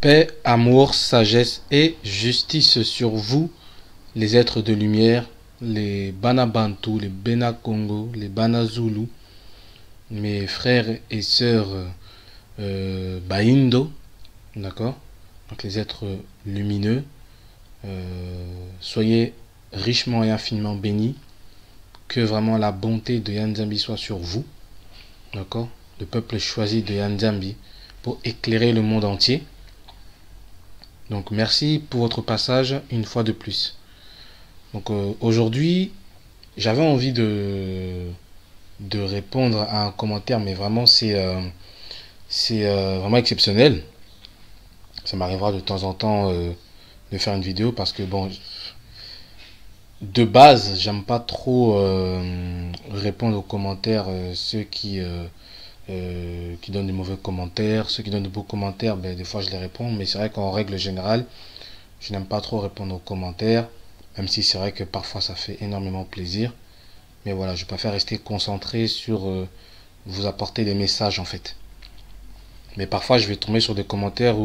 Paix, amour, sagesse et justice sur vous, les êtres de lumière, les Banabantu, les Benakongo, les Banazulu, mes frères et sœurs Baindo, d'accord? Donc les êtres lumineux, soyez richement et infiniment bénis, que vraiment la bonté de Yanzambi soit sur vous, d'accord? Le peuple choisi de Yanzambi pour éclairer le monde entier. Donc merci pour votre passage une fois de plus. Donc aujourd'hui, j'avais envie de répondre à un commentaire, mais vraiment c'est vraiment exceptionnel. Ça m'arrivera de temps en temps de faire une vidéo parce que bon, de base, j'aime pas trop répondre aux commentaires, ceux qui donnent des mauvais commentaires, ceux qui donnent de beaux commentaires, ben, des fois je les réponds, mais c'est vrai qu'en règle générale, je n'aime pas trop répondre aux commentaires, même si c'est vrai que parfois ça fait énormément plaisir. Mais voilà, je préfère rester concentré sur vous apporter des messages en fait. Mais parfois je vais tomber sur des commentaires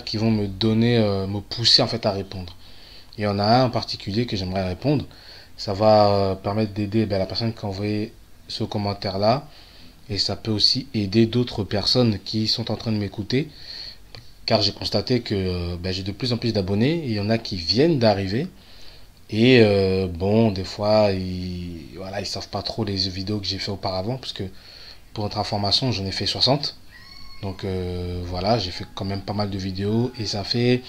qui vont me donner, me pousser en fait à répondre. Il y en a un en particulier que j'aimerais répondre. Ça va permettre d'aider la personne qui a envoyé ce commentaire là, et ça peut aussi aider d'autres personnes qui sont en train de m'écouter, car j'ai constaté que j'ai de plus en plus d'abonnés, et il y en a qui viennent d'arriver, et bon, des fois ils savent pas trop les vidéos que j'ai fait auparavant, parce que pour votre information j'en ai fait 60. Donc voilà, j'ai fait quand même pas mal de vidéos, et ça fait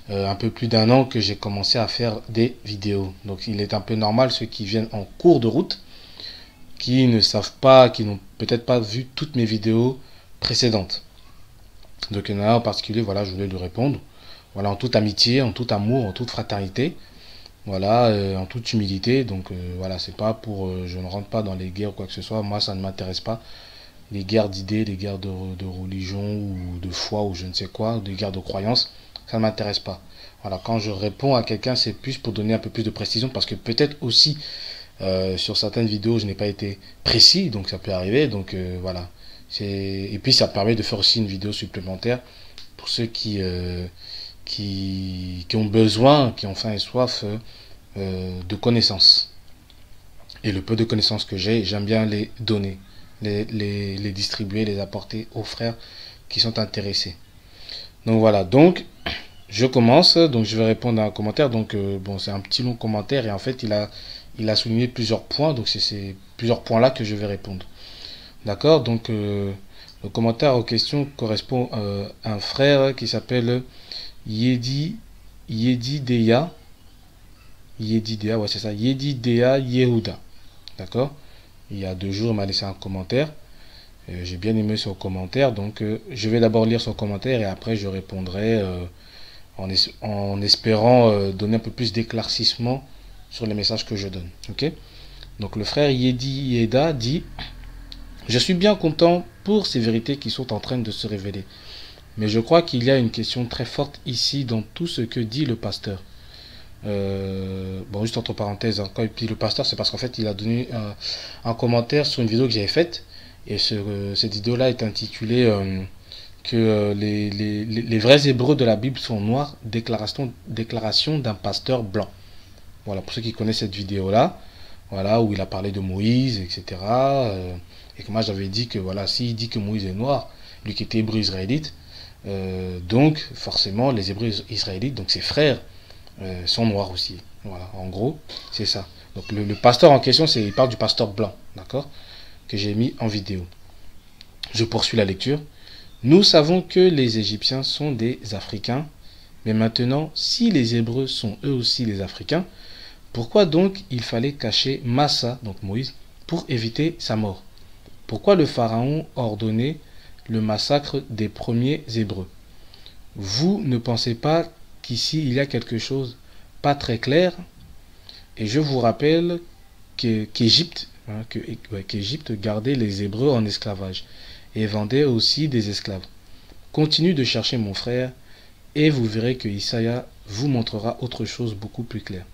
un peu plus d'un an que j'ai commencé à faire des vidéos. Donc il est un peu normal ceux qui viennent en cours de route, qui ne savent pas, qui n'ont peut-être pas vu toutes mes vidéos précédentes. Donc il y en a un en particulier, voilà, je voulais lui répondre. Voilà, en toute amitié, en tout amour, en toute fraternité. Voilà, en toute humilité. Donc voilà, c'est pas pour, je ne rentre pas dans les guerres ou quoi que ce soit. Moi, ça ne m'intéresse pas. Les guerres d'idées, les guerres de religion ou de foi ou je ne sais quoi, des guerres de croyance, ça ne m'intéresse pas. Voilà, quand je réponds à quelqu'un, c'est plus pour donner un peu plus de précision, parce que peut-être aussi sur certaines vidéos, je n'ai pas été précis, donc ça peut arriver. Donc voilà. Et puis ça permet de faire aussi une vidéo supplémentaire pour ceux qui ont besoin, qui ont faim et soif de connaissances. Et le peu de connaissances que j'ai, j'aime bien les donner, les distribuer, les apporter aux frères qui sont intéressés. Donc voilà, donc je commence, donc je vais répondre à un commentaire. Donc bon, c'est un petit long commentaire, et en fait il a souligné plusieurs points, donc c'est ces plusieurs points là que je vais répondre. D'accord, donc le commentaire aux questions correspond à un frère qui s'appelle Yedideya, ouais c'est ça, Yedideya Yehuda. D'accord, il y a 2 jours il m'a laissé un commentaire. J'ai bien aimé son commentaire, donc je vais d'abord lire son commentaire et après je répondrai en espérant donner un peu plus d'éclaircissement sur les messages que je donne. Ok. Donc le frère Yeda dit: je suis bien content pour ces vérités qui sont en train de se révéler. Mais je crois qu'il y a une question très forte ici dans tout ce que dit le pasteur. Bon, juste entre parenthèses, quand il dit le pasteur, c'est parce qu'en fait il a donné un commentaire sur une vidéo que j'avais faite. Et cette vidéo-là est intitulée que les vrais hébreux de la Bible sont noirs, déclaration d'un pasteur blanc. Voilà, pour ceux qui connaissent cette vidéo-là, voilà, où il a parlé de Moïse, etc. Et que moi j'avais dit que voilà, s'il dit que Moïse est noir, lui qui était hébreu israélite, donc forcément les hébreux israélites, donc ses frères, sont noirs aussi. Voilà, en gros, c'est ça. Donc le pasteur en question, il parle du pasteur blanc, d'accord, que j'ai mis en vidéo. Je poursuis la lecture. Nous savons que les Égyptiens sont des Africains, mais maintenant, si les Hébreux sont eux aussi les Africains, pourquoi donc il fallait cacher Massa, donc Moïse, pour éviter sa mort? Pourquoi le pharaon ordonnait le massacre des premiers Hébreux? Vous ne pensez pas qu'ici il y a quelque chose pas très clair? Et je vous rappelle qu'Égypte gardait les Hébreux en esclavage et vendait aussi des esclaves. Continue de chercher mon frère, et vous verrez que Isaïa vous montrera autre chose beaucoup plus claire.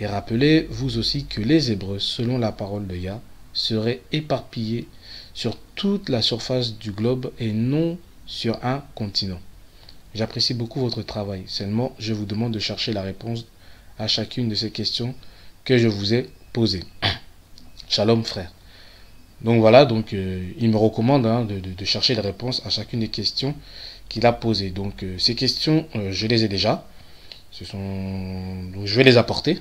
Et rappelez-vous aussi que les Hébreux, selon la parole de Yah, seraient éparpillés sur toute la surface du globe et non sur un continent. J'apprécie beaucoup votre travail. Seulement, je vous demande de chercher la réponse à chacune de ces questions que je vous ai posées. Shalom, frère. Donc voilà, donc il me recommande de chercher les réponses à chacune des questions qu'il a posées. Donc ces questions, je les ai déjà. Donc, je vais les apporter.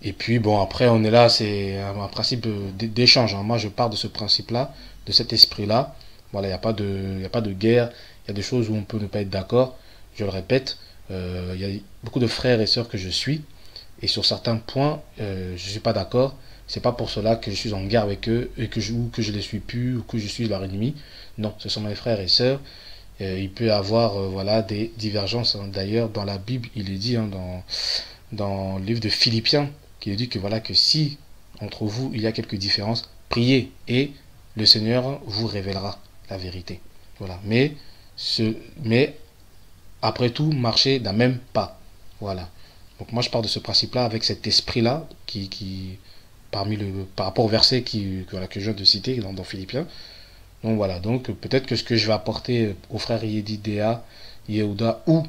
Et puis bon, après on est là, c'est un principe d'échange. Moi je pars de ce principe-là, de cet esprit-là. Voilà, il n'y a pas de guerre, il y a des choses où on peut ne pas être d'accord. Je le répète, il y a beaucoup de frères et sœurs que je suis. Et sur certains points, je ne suis pas d'accord. C'est pas pour cela que je suis en guerre avec eux et ou que je les suis plus ou que je suis leur ennemi. Non, ce sont mes frères et sœurs. Il peut y avoir voilà, des divergences. D'ailleurs, dans la Bible, il est dit dans le livre de Philippiens, qu'il dit que voilà que si entre vous il y a quelques différences, priez et le Seigneur vous révélera la vérité. Voilà. Mais après tout, marchez d'un même pas. Voilà. Donc moi je pars de ce principe-là avec cet esprit-là par rapport au verset que je viens de citer dans Philippiens. Donc voilà, donc peut-être que ce que je vais apporter aux frères Yedi, Déa, Yehuda ou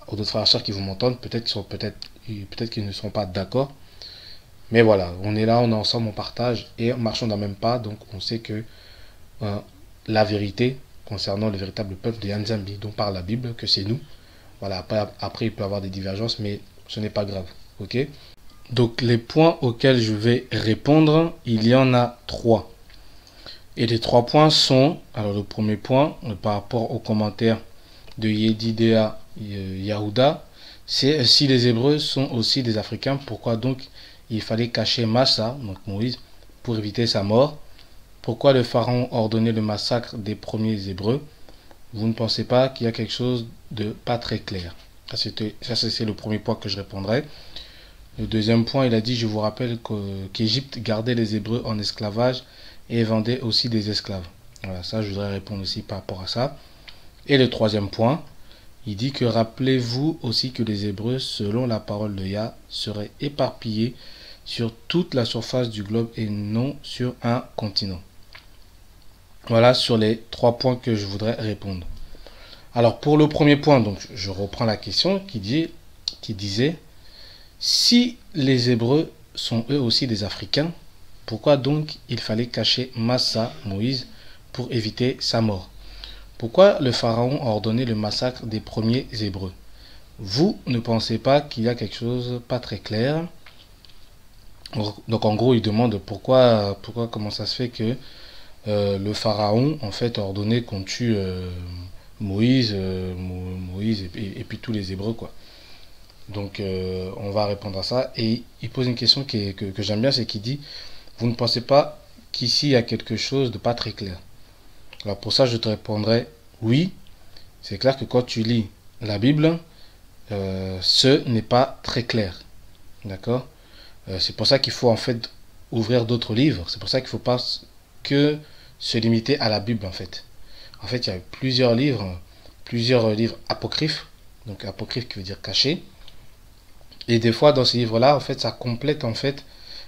aux autres frères et sœurs qui vous m'entendent, peut-être qu'ils ne seront pas d'accord. Mais voilà, on est là, on est ensemble, on partage et marchons d'un même pas. Donc on sait que la vérité concernant le véritable peuple de Yanzambi, dont parle la Bible, que c'est nous. Voilà, après il peut y avoir des divergences, mais ce n'est pas grave. Ok? Donc les points auxquels je vais répondre, il y en a 3. Et les 3 points sont, alors le premier point, par rapport aux commentaires de Yedidea Yahuda, c'est si les Hébreux sont aussi des Africains, pourquoi donc il fallait cacher Massa, donc Moïse, pour éviter sa mort? Pourquoi le pharaon ordonnait le massacre des premiers Hébreux? Vous ne pensez pas qu'il y a quelque chose de pas très clair? Ça, c'est le premier point que je répondrai. Le deuxième point, il a dit, je vous rappelle qu'Égypte gardait les Hébreux en esclavage et vendait aussi des esclaves. Voilà, ça, je voudrais répondre aussi par rapport à ça. Et le troisième point, il dit que rappelez-vous aussi que les Hébreux, selon la parole de Yah, seraient éparpillés sur toute la surface du globe et non sur un continent. Voilà sur les 3 points que je voudrais répondre. Alors pour le premier point, donc je reprends la question qui disait si les Hébreux sont eux aussi des Africains, pourquoi donc il fallait cacher Massa, Moïse, pour éviter sa mort? Pourquoi le pharaon a ordonné le massacre des premiers Hébreux? Vous ne pensez pas qu'il y a quelque chose pas très clair? Donc en gros, il demande pourquoi comment ça se fait que le pharaon en fait a ordonné qu'on tue Moïse et puis tous les Hébreux quoi. Donc on va répondre à ça et il pose une question que j'aime bien, c'est qu'il dit vous ne pensez pas qu'ici il y a quelque chose de pas très clair? Alors pour ça je te répondrai oui, c'est clair que quand tu lis la Bible ce n'est pas très clair, d'accord. C'est pour ça qu'il faut en fait ouvrir d'autres livres, c'est pour ça qu'il ne faut pas que se limiter à la Bible en fait. En fait il y a plusieurs livres apocryphes, donc apocryphe qui veut dire caché. Et des fois, dans ces livres-là, en fait, ça complète en fait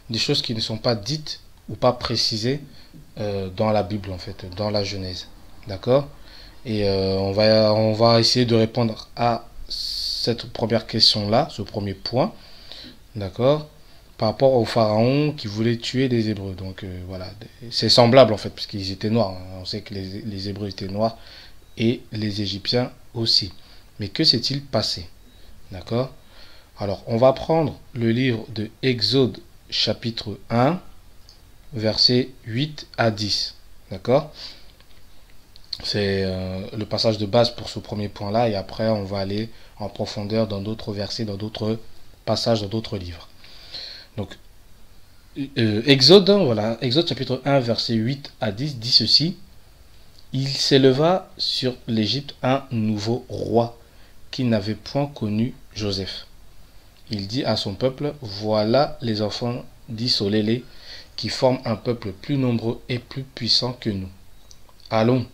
des choses qui ne sont pas dites ou pas précisées dans la Bible, en fait, dans la Genèse. D'accord? Et on va essayer de répondre à cette première question-là, ce premier point. D'accord? Par rapport au pharaon qui voulait tuer les Hébreux. Donc voilà, c'est semblable en fait, puisqu'ils étaient noirs. On sait que les Hébreux étaient noirs et les Égyptiens aussi. Mais que s'est-il passé? D'accord? Alors, on va prendre le livre de Exode, chapitre 1, versets 8 à 10. D'accord? C'est le passage de base pour ce premier point-là, et après, on va aller en profondeur dans d'autres versets, dans d'autres passages, dans d'autres livres. Donc, Exode, voilà, Exode, chapitre 1, versets 8 à 10, dit ceci. Il s'éleva sur l'Égypte un nouveau roi qui n'avait point connu Joseph. Il dit à son peuple, voilà les enfants d'Isolélé qui forment un peuple plus nombreux et plus puissant que nous. Allons,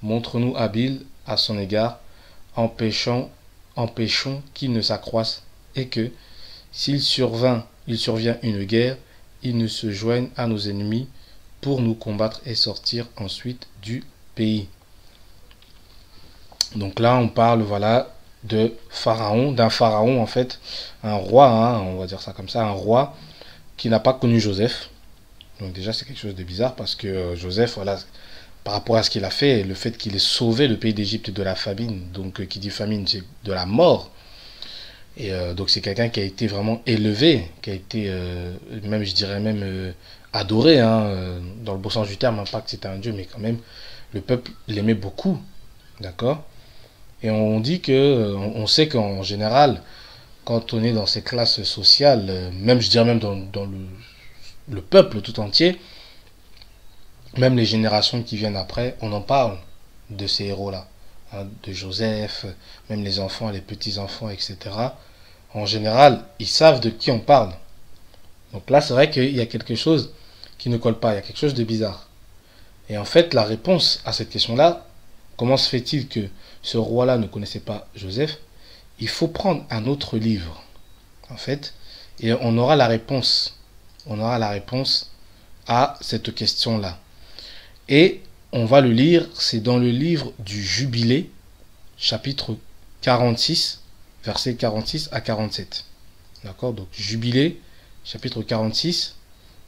montre-nous habile à son égard, empêchons qu'il ne s'accroisse et que, il survient une guerre, il ne se joigne à nos ennemis pour nous combattre et sortir ensuite du pays. Donc là, on parle, voilà, de Pharaon, d'un Pharaon, en fait, un roi, hein, on va dire ça comme ça, un roi qui n'a pas connu Joseph. Donc déjà, c'est quelque chose de bizarre parce que Joseph, voilà, par rapport à ce qu'il a fait, le fait qu'il ait sauvé le pays d'Égypte de la famine, donc qui dit famine, c'est de la mort. Et donc c'est quelqu'un qui a été vraiment élevé, qui a été, même je dirais même adoré, hein, dans le beau sens du terme, hein, pas que c'était un dieu, mais quand même, le peuple l'aimait beaucoup, d'accord. Et on dit que, on sait qu'en général, quand on est dans ces classes sociales, même je dirais même dans le peuple tout entier, même les générations qui viennent après, on en parle de ces héros-là, hein, de Joseph, même les enfants, les petits-enfants, etc. En général, ils savent de qui on parle. Donc là, c'est vrai qu'il y a quelque chose qui ne colle pas, il y a quelque chose de bizarre. Et en fait, la réponse à cette question-là, comment se fait-il que ce roi-là ne connaissait pas Joseph? Il faut prendre un autre livre, en fait, et on aura la réponse. On aura la réponse à cette question-là. Et on va le lire, c'est dans le livre du Jubilé, chapitre 46, versets 46 à 47. D'accord? Donc Jubilé, chapitre 46,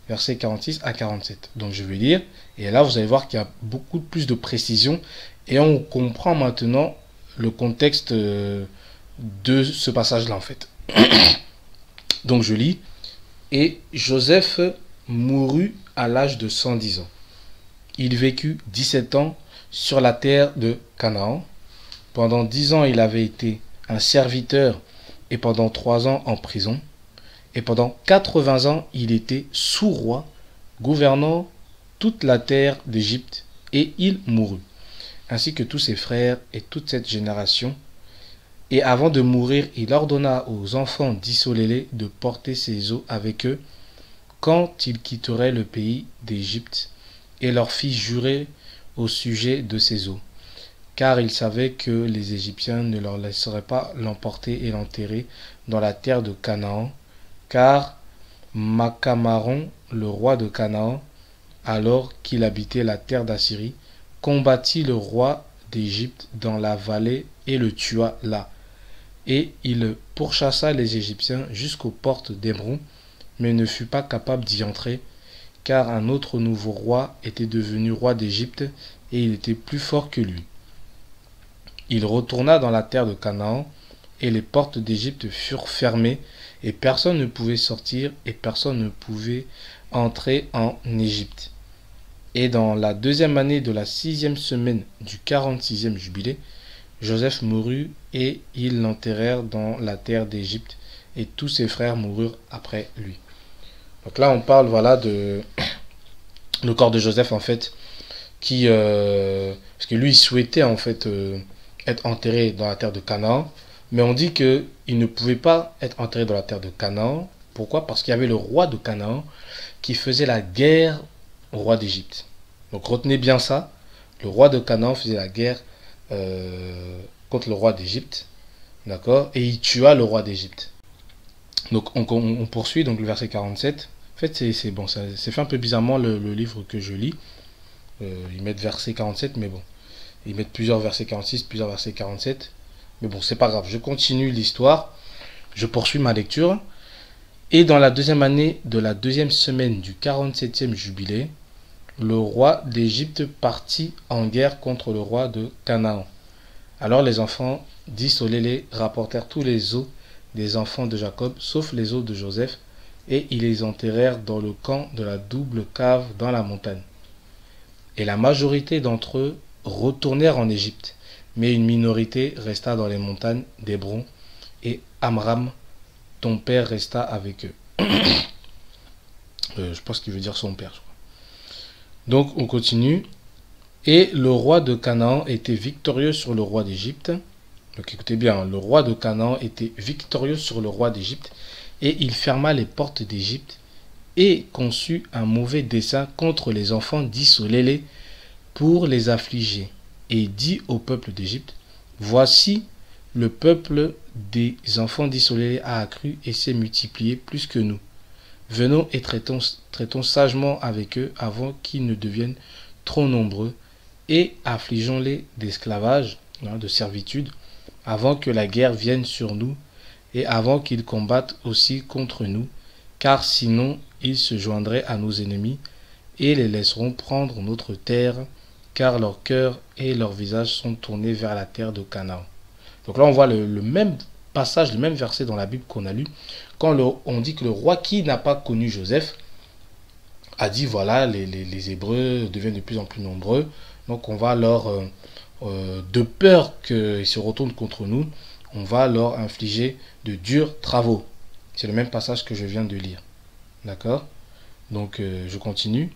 versets 46 à 47. Donc je vais lire, et là vous allez voir qu'il y a beaucoup plus de précision, et on comprend maintenant le contexte de ce passage-là en fait. Donc je lis, et Joseph mourut à l'âge de 110 ans. Il vécut 17 ans sur la terre de Canaan. Pendant 10 ans, il avait été un serviteur et pendant 3 ans en prison. Et pendant 80 ans, il était sous-roi, gouvernant toute la terre d'Égypte, et il mourut, ainsi que tous ses frères et toute cette génération. Et avant de mourir, il ordonna aux enfants d'Isolélé de porter ses os avec eux quand ils quitteraient le pays d'Égypte, et leur fit jurer au sujet de ses os, car ils savaient que les Égyptiens ne leur laisseraient pas l'emporter et l'enterrer dans la terre de Canaan, car Macamaron, le roi de Canaan, alors qu'il habitait la terre d'Assyrie, combattit le roi d'Égypte dans la vallée et le tua là. Et il pourchassa les Égyptiens jusqu'aux portes d'Hébron, mais ne fut pas capable d'y entrer, car un autre nouveau roi était devenu roi d'Égypte, et il était plus fort que lui. Il retourna dans la terre de Canaan, et les portes d'Égypte furent fermées, et personne ne pouvait sortir, et personne ne pouvait entrer en Égypte. Et dans la 2e année de la 6e semaine du 46e jubilé, Joseph mourut, et ils l'enterrèrent dans la terre d'Égypte, et tous ses frères moururent après lui. Donc là, on parle, voilà, de le corps de Joseph, en fait, qui, parce que lui, il souhaitait, en fait, être enterré dans la terre de Canaan, mais on dit que il ne pouvait pas être enterré dans la terre de Canaan. Pourquoi? Parce qu'il y avait le roi de Canaan qui faisait la guerre au roi d'Égypte. Donc retenez bien ça, le roi de Canaan faisait la guerre contre le roi d'Égypte, d'accord, et il tua le roi d'Égypte. Donc on poursuit, donc le verset 47. En fait, c'est bon, c'est fait un peu bizarrement le livre que je lis. Ils mettent verset 47, mais bon. Ils mettent plusieurs versets 46, plusieurs versets 47. Mais bon, c'est pas grave. Je continue l'histoire. Je poursuis ma lecture. Et dans la 2e année de la 2e semaine du 47e jubilé, le roi d'Égypte partit en guerre contre le roi de Canaan. Alors les enfants d'Isolélé rapportèrent tous les os des enfants de Jacob, sauf les os de Joseph, et ils les enterrèrent dans le camp de la double cave dans la montagne. Et la majorité d'entre eux retournèrent en Égypte, mais une minorité resta dans les montagnes d'Hébron, et Amram, ton père, resta avec eux. Je pense qu'il veut dire son père, je crois. Donc on continue. Et le roi de Canaan était victorieux sur le roi d'Égypte. Donc écoutez bien, le roi de Canaan était victorieux sur le roi d'Égypte, et il ferma les portes d'Égypte, et conçut un mauvais dessein contre les enfants d'Isolélé pour les affliger, et dit au peuple d'Égypte, voici, le peuple des enfants d'Isolélé a accru et s'est multiplié plus que nous. Venons et traitons sagement avec eux avant qu'ils ne deviennent trop nombreux, et affligeons-les d'esclavage, hein, de servitude, avant que la guerre vienne sur nous, et avant qu'ils combattent aussi contre nous, car sinon ils se joindraient à nos ennemis, et les laisseront prendre notre terre, car leur cœur et leur visage sont tournés vers la terre de Canaan. Donc là on voit le même passage, le même verset dans la Bible qu'on a lu, quand on dit que le roi qui n'a pas connu Joseph a dit voilà, les Hébreux deviennent de plus en plus nombreux, donc on va leur, de peur qu'ils se retournent contre nous, on va leur infliger de durs travaux. C'est le même passage que je viens de lire. D'accord? Donc je continue.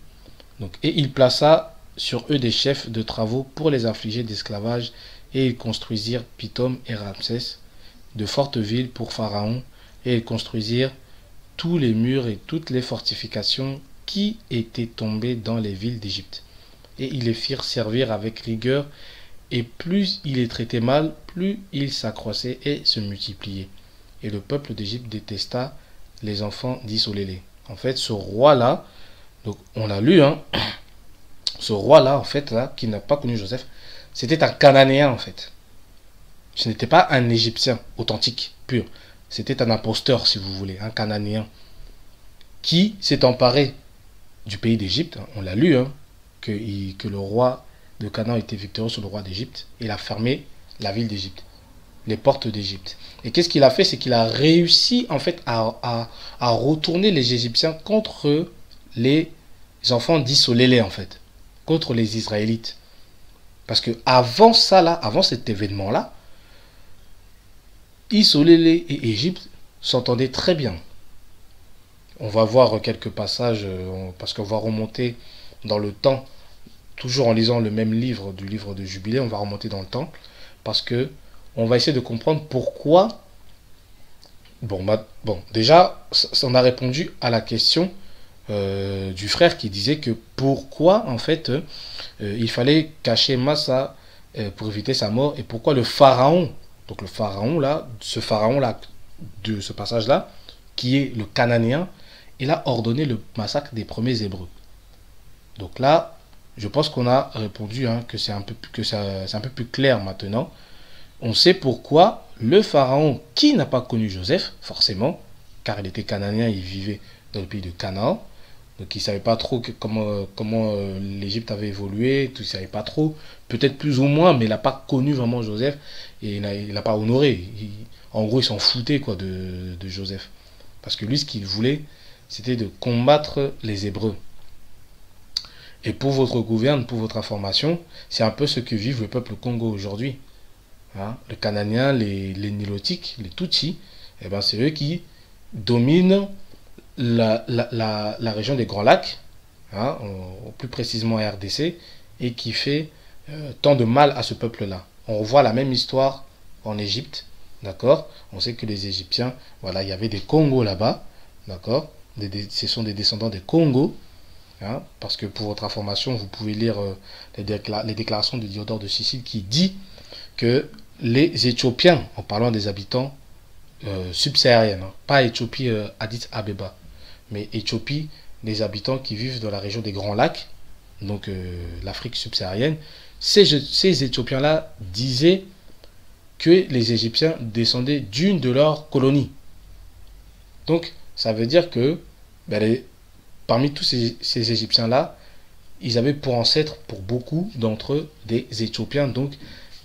Donc, et il plaça sur eux des chefs de travaux pour les affliger d'esclavage, et ils construisirent Pithom et Ramsès, de fortes villes pour Pharaon, et ils construisirent tous les murs et toutes les fortifications qui étaient tombées dans les villes d'Égypte. Et ils les firent servir avec rigueur, et plus ils les traitaient mal, plus ils s'accroissaient et se multipliaient. Et le peuple d'Égypte détesta les enfants d'Isolélé. En fait, ce roi-là, donc on a lu, hein, ce roi-là, en fait, là, qui n'a pas connu Joseph, c'était un Cananéen, en fait. Ce n'était pas un Égyptien authentique, pur. C'était un imposteur, si vous voulez, un Cananéen, qui s'est emparé du pays d'Égypte. On l'a lu, hein, que le roi de Canaan était victorieux sur le roi d'Égypte. Il a fermé la ville d'Égypte, les portes d'Égypte. Et qu'est-ce qu'il a fait? C'est qu'il a réussi, en fait, à retourner les Égyptiens contre les enfants d'Isolélé, en fait, contre les Israélites. Parce que avant ça, là, avant cet événement-là, Isolélé et Égypte s'entendaient très bien. On va voir quelques passages, parce qu'on va remonter dans le temps, toujours en lisant le même livre, du livre de Jubilé, on va remonter dans le temps, parce que on va essayer de comprendre pourquoi. Bon, déjà, on a répondu à la question du frère qui disait que pourquoi, en fait, il fallait cacher Massa pour éviter sa mort, et pourquoi le pharaon, donc le pharaon là, de ce passage-là, qui est le Cananéen, il a ordonné le massacre des premiers Hébreux. Donc là, je pense qu'on a répondu, hein, que c'est un peu plus clair maintenant. On sait pourquoi le pharaon, qui n'a pas connu Joseph, forcément, car il était cananéen, il vivait dans le pays de Canaan, donc il ne savait pas trop comment l'Égypte avait évolué, il ne savait pas trop, peut-être plus ou moins, mais il n'a pas connu vraiment Joseph, et il n'a pas honoré. En gros, il s'en foutait quoi, de Joseph. Parce que lui, ce qu'il voulait, c'était de combattre les Hébreux. Et pour votre gouverne, pour votre information, c'est un peu ce que vivent le peuple Congo aujourd'hui. Hein, le Cananéen, les Nilotiques, les Tutsis, eh ben, c'est eux qui dominent la région des Grands Lacs, hein, plus précisément RDC, et qui fait tant de mal à ce peuple-là. On revoit la même histoire en Égypte, d'accord? On sait que les Égyptiens, voilà, il y avait des Congos là-bas, d'accord? Ce sont des descendants des Congos, hein, parce que pour votre information, vous pouvez lire les déclarations de Diodore de Sicile qui dit que les Éthiopiens, en parlant des habitants subsahariens, hein, pas Éthiopie Addis Abeba, mais Éthiopie, les habitants qui vivent dans la région des Grands Lacs, donc l'Afrique subsaharienne, ces Éthiopiens-là disaient que les Égyptiens descendaient d'une de leurs colonies. Donc, ça veut dire que parmi tous ces Égyptiens-là, ils avaient pour ancêtre, pour beaucoup d'entre eux, des Éthiopiens, donc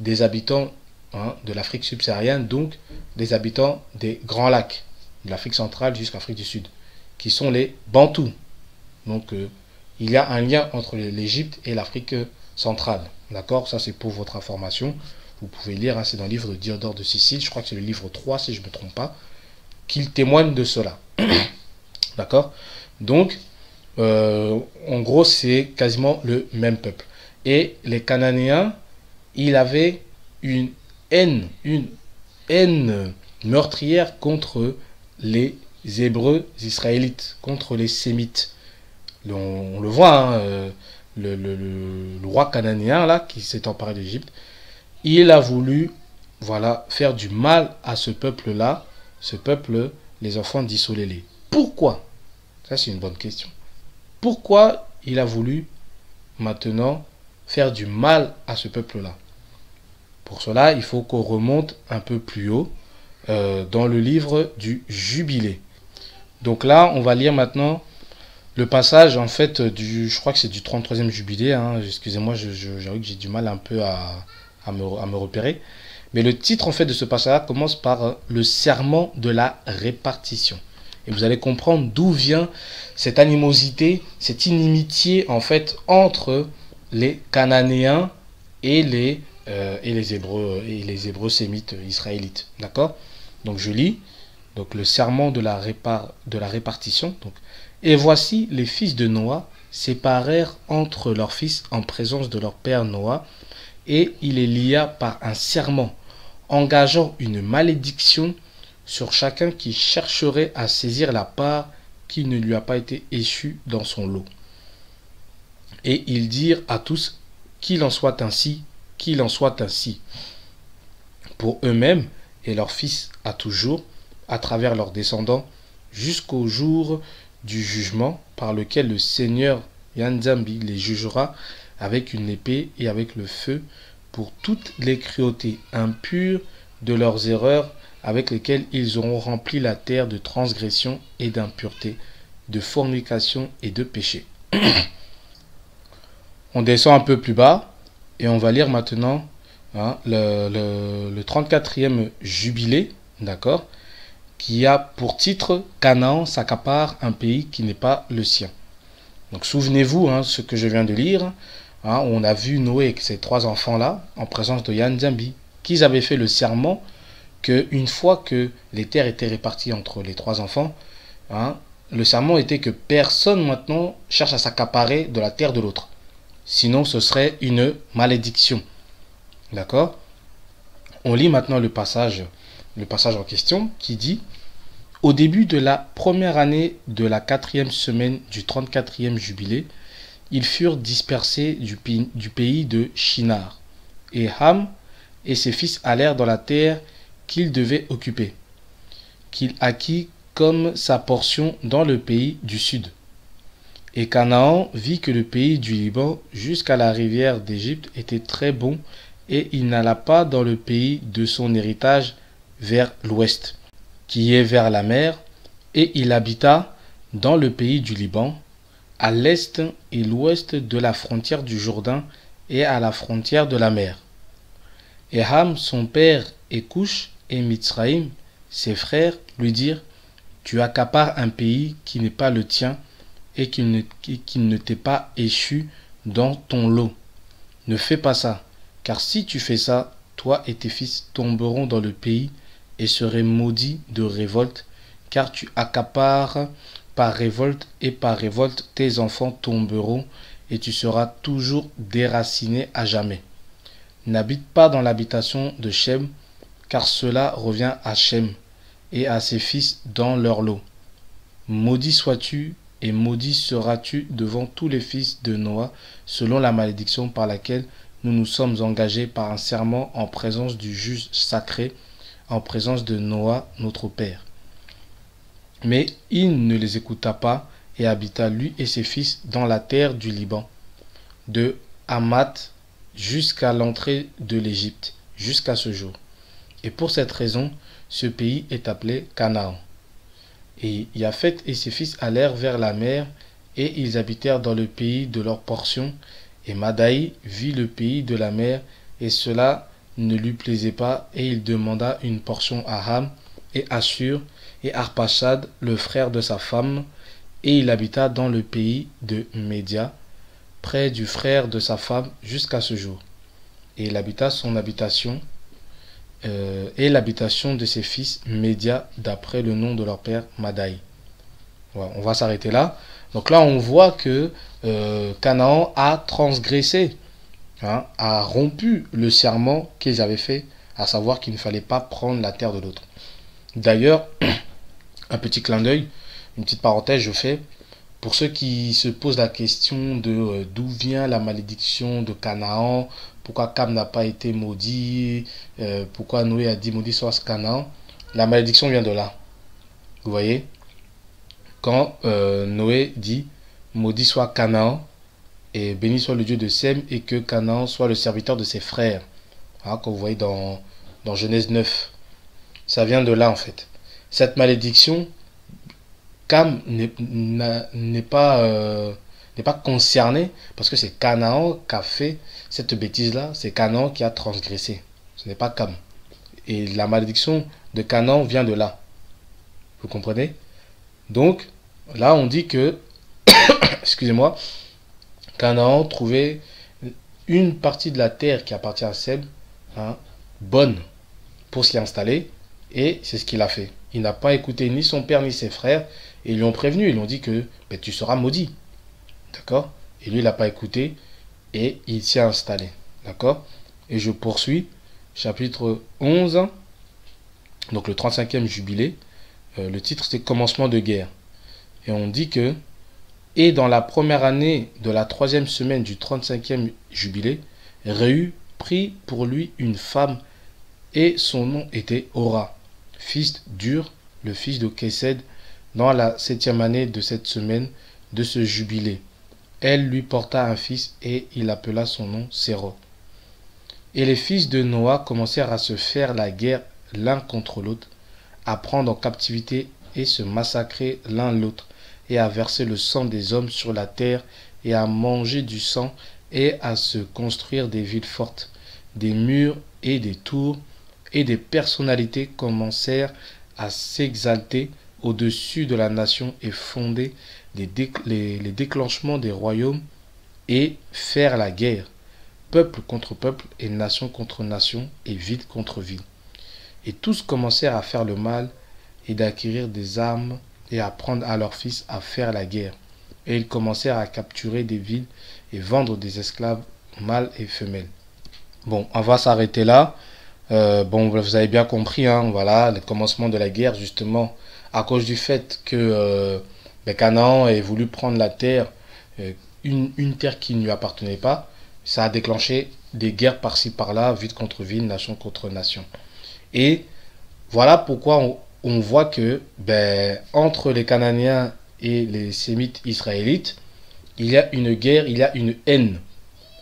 des habitants, hein, de l'Afrique subsaharienne, donc des habitants des Grands Lacs, de l'Afrique centrale jusqu'à l'Afrique du Sud, qui sont les Bantous. Donc, il y a un lien entre l'Égypte et l'Afrique centrale. D'accord? Ça, c'est pour votre information. Vous pouvez lire, hein, c'est dans le livre de Diodore de Sicile, je crois que c'est le livre 3, si je ne me trompe pas, qu'il témoigne de cela. D'accord? Donc, en gros, c'est quasiment le même peuple. Et les Cananéens, il avait une haine meurtrière contre les Hébreux israélites, contre les Sémites. On le voit, hein, le roi cananéen là, qui s'est emparé d'Égypte, il a voulu, voilà, faire du mal à ce peuple-là, ce peuple, les enfants d'Isolélé. Pourquoi? Ça, c'est une bonne question. Pourquoi il a voulu maintenant faire du mal à ce peuple-là? Pour cela, il faut qu'on remonte un peu plus haut dans le livre du Jubilé. Donc là, on va lire maintenant le passage, en fait, je crois que c'est du 33e Jubilé. Hein. Excusez-moi, j'avoue que j'ai du mal un peu à me repérer. Mais le titre, en fait, de ce passage-là commence par le serment de la répartition. Et vous allez comprendre d'où vient cette animosité, cette inimitié, en fait, entre les Cananéens et les Hébreux sémites israélites. D'accord? Donc je lis donc le serment de la répartition. Donc, et voici les fils de Noa séparèrent entre leurs fils en présence de leur père Noa, et il les lia par un serment, engageant une malédiction sur chacun qui chercherait à saisir la part qui ne lui a pas été échue dans son lot. Et ils dirent à tous qu'il en soit ainsi, qu'il en soit ainsi, pour eux-mêmes et leurs fils à toujours, à travers leurs descendants, jusqu'au jour du jugement par lequel le Seigneur Yanzambi les jugera avec une épée et avec le feu pour toutes les cruautés impures de leurs erreurs avec lesquelles ils auront rempli la terre de transgression et d'impureté, de fornication et de péché. On descend un peu plus bas et on va lire maintenant le 34e jubilé, d'accord, qui a pour titre « Canaan s'accapare un pays qui n'est pas le sien ». Donc souvenez-vous, ce que je viens de lire, on a vu Noé avec ses 3 enfants-là, en présence de Yanzambi, qu'ils avaient fait le serment qu'une fois que les terres étaient réparties entre les 3 enfants, le serment était que personne maintenant cherche à s'accaparer de la terre de l'autre. Sinon, ce serait une malédiction. D'accord? On lit maintenant le passage en question qui dit « Au début de la première année de la 4e semaine du 34e jubilé, ils furent dispersés du pays de Shinar. Et Ham et ses fils allèrent dans la terre qu'il devait occuper, qu'il acquit comme sa portion dans le pays du sud. Et Canaan vit que le pays du Liban jusqu'à la rivière d'Égypte était très bon, et il n'alla pas dans le pays de son héritage vers l'ouest, qui est vers la mer, et il habita dans le pays du Liban, à l'est et l'ouest de la frontière du Jourdain et à la frontière de la mer. Et Ham, son père, et Couche et Mitzraïm, ses frères, lui dirent « Tu accapares un pays qui n'est pas le tien et qui ne t'est pas échu dans ton lot. Ne fais pas ça, car si tu fais ça, toi et tes fils tomberont dans le pays et seraient maudits de révolte, car tu accapares par révolte, et par révolte tes enfants tomberont, et tu seras toujours déraciné à jamais. N'habite pas dans l'habitation de Shem, car cela revient à Shem et à ses fils dans leur lot. Maudit sois-tu, et maudit seras-tu devant tous les fils de Noa, selon la malédiction par laquelle nous nous sommes engagés par un serment en présence du juge sacré, en présence de Noa, notre père. » Mais il ne les écouta pas et habita lui et ses fils dans la terre du Liban, de Hamath jusqu'à l'entrée de l'Égypte, jusqu'à ce jour. Et pour cette raison, ce pays est appelé Canaan. Et Japhet et ses fils allèrent vers la mer, et ils habitèrent dans le pays de leur portion. Et Madaï vit le pays de la mer, et cela ne lui plaisait pas, et il demanda une portion à Ham et Assur et Arpachad, le frère de sa femme, et il habita dans le pays de Média, près du frère de sa femme, jusqu'à ce jour. Et il habita son habitation, et l'habitation de ses fils Média, d'après le nom de leur père Madaï. Voilà, on va s'arrêter là. Donc là, on voit que Canaan a transgressé, a rompu le serment qu'ils avaient fait, à savoir qu'il ne fallait pas prendre la terre de l'autre. D'ailleurs, un petit clin d'œil, une petite parenthèse je fais, pour ceux qui se posent la question de d'où vient la malédiction de Canaan, pourquoi Cam n'a pas été maudit, pourquoi Noé a dit maudit soit Canaan, la malédiction vient de là. Vous voyez, quand Noé dit maudit soit Canaan et béni soit le Dieu de Sem, et que Canaan soit le serviteur de ses frères. hein, comme vous voyez dans Genèse 9. Ça vient de là en fait. Cette malédiction, Cam n'est pas concerné parce que c'est Canaan qui a fait cette bêtise-là. C'est Canaan qui a transgressé. Ce n'est pas Cam. Et la malédiction de Canaan vient de là. Vous comprenez? Donc, là, on dit que, excusez-moi, Canaan trouvait une partie de la terre qui appartient à Seb, hein, bonne pour s'y installer. Et c'est ce qu'il a fait. Il n'a pas écouté ni son père ni ses frères. Et ils lui ont prévenu. Ils lui ont dit que ben, tu seras maudit. D'accord? Et lui, il n'a pas écouté. Et il s'y est installé. D'accord? Et je poursuis. Chapitre 11. Donc le 35e jubilé. Le titre, c'est Commencement de guerre. Et on dit que et dans la première année de la 3e semaine du 35e jubilé, Réhu prit pour lui une femme et son nom était Ora, fils d'Ur, le fils de Késed, dans la 7e année de cette semaine de ce jubilé. Elle lui porta un fils et il appela son nom Séro. Et les fils de Noa commencèrent à se faire la guerre l'un contre l'autre, à prendre en captivité et se massacrer l'un l'autre, et à verser le sang des hommes sur la terre, et à manger du sang, et à se construire des villes fortes, des murs et des tours, et des personnalités commencèrent à s'exalter au-dessus de la nation et fonder les déclenchements des royaumes et faire la guerre, peuple contre peuple et nation contre nation et ville contre ville. Et tous commencèrent à faire le mal et d'acquérir des armes et à prendre à leurs fils à faire la guerre. Et ils commencèrent à capturer des villes et vendre des esclaves mâles et femelles. Bon, on va s'arrêter là. Bon, vous avez bien compris, hein, voilà, le commencement de la guerre, justement, à cause du fait que Canaan ait voulu prendre la terre, une terre qui ne lui appartenait pas, ça a déclenché des guerres par-ci par-là, ville contre ville, nation contre nation. Et voilà pourquoi on voit que entre les Cananéens et les Sémites israélites, il y a une guerre, il y a une haine,